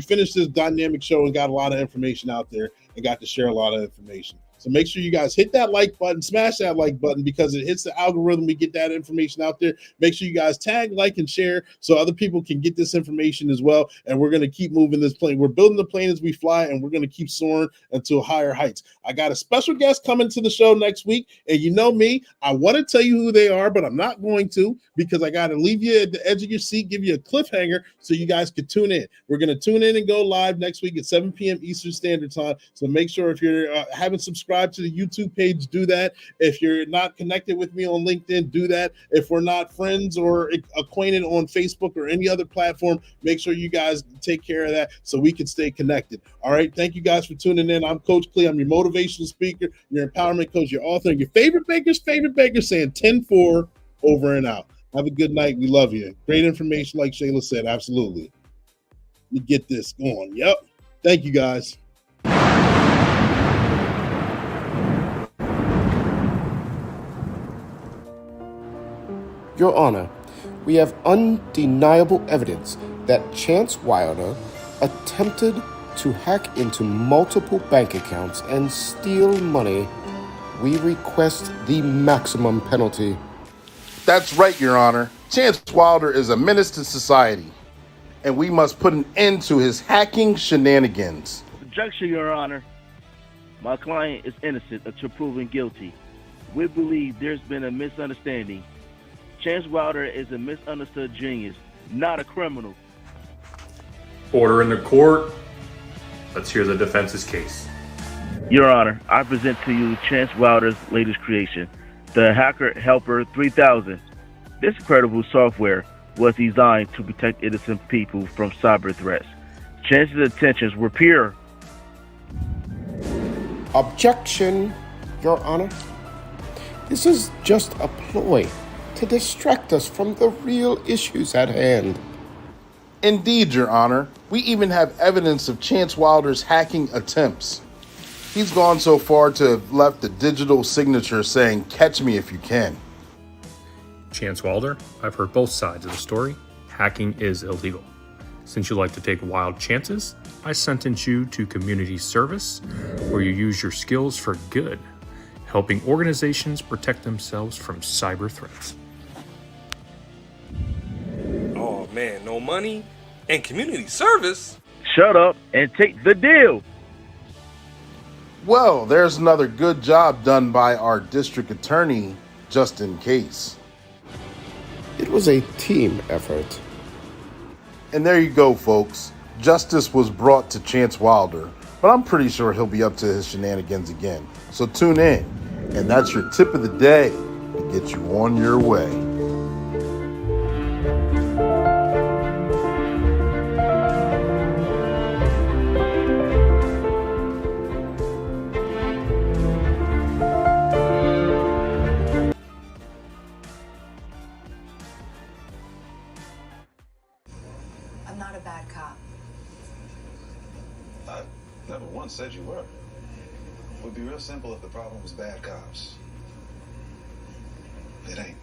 H: finished this dynamic show and got a lot of information out there and got to share a lot of information. So make sure you guys hit that like button, smash that like button, because it hits the algorithm. We get that information out there. Make sure you guys tag, like, and share so other people can get this information as well. And we're going to keep moving this plane. We're building the plane as we fly, and we're going to keep soaring until higher heights. I got a special guest coming to the show next week. And you know me, I want to tell you who they are, but I'm not going to, because I got to leave you at the edge of your seat, give you a cliffhanger so you guys can tune in. We're going to tune in and go live next week at 7 p.m. Eastern Standard Time. So make sure if you're haven't subscribed to the YouTube page, do that. If you're not connected with me on LinkedIn, do that. If we're not friends or acquainted on Facebook or any other platform, make sure you guys take care of that so we can stay connected. All right. Thank you guys for tuning in. I'm Coach Clee. I'm your motivational speaker, your empowerment coach, your author, and your favorite baker's favorite baker, saying 10-4 over and out. Have a good night. We love you. Great information, like Shayla said. Absolutely. Let me get this going. Yep. Thank you, guys.
G: Your Honor, we have undeniable evidence that Chance Wilder attempted to hack into multiple bank accounts and steal money. We request the maximum penalty.
A: That's right, Your Honor. Chance Wilder is a menace to society, and we must put an end to his hacking shenanigans.
C: Objection, Your Honor. My client is innocent until proven guilty. We believe there's been a misunderstanding. Chance Wilder is a misunderstood genius, not a criminal.
J: Order in the court. Let's hear the defense's case.
C: Your Honor, I present to you Chance Wilder's latest creation, the Hacker Helper 3000. This incredible software was designed to protect innocent people from cyber threats. Chance's intentions were pure.
G: Objection, Your Honor. This is just a ploy to distract us from the real issues at hand.
A: Indeed, Your Honor. We even have evidence of Chance Wilder's hacking attempts. He's gone so far to have left a digital signature saying, "Catch me if you can."
J: Chance Wilder, I've heard both sides of the story. Hacking is illegal. Since you like to take wild chances, I sentence you to community service, where you use your skills for good, helping organizations protect themselves from cyber threats.
K: Oh man, no money and community service?
C: Shut up and take the deal.
A: Well, there's another good job done by our district attorney, just in case.
G: It was a team effort.
A: And there you go, folks. Justice was brought to Chance Wilder, but I'm pretty sure he'll be up to his shenanigans again. So tune in, and that's your tip of the day to get you on your way.
L: I'm not a bad cop.
M: I never once said you were. It would be real simple if the problem was bad cops. It ain't.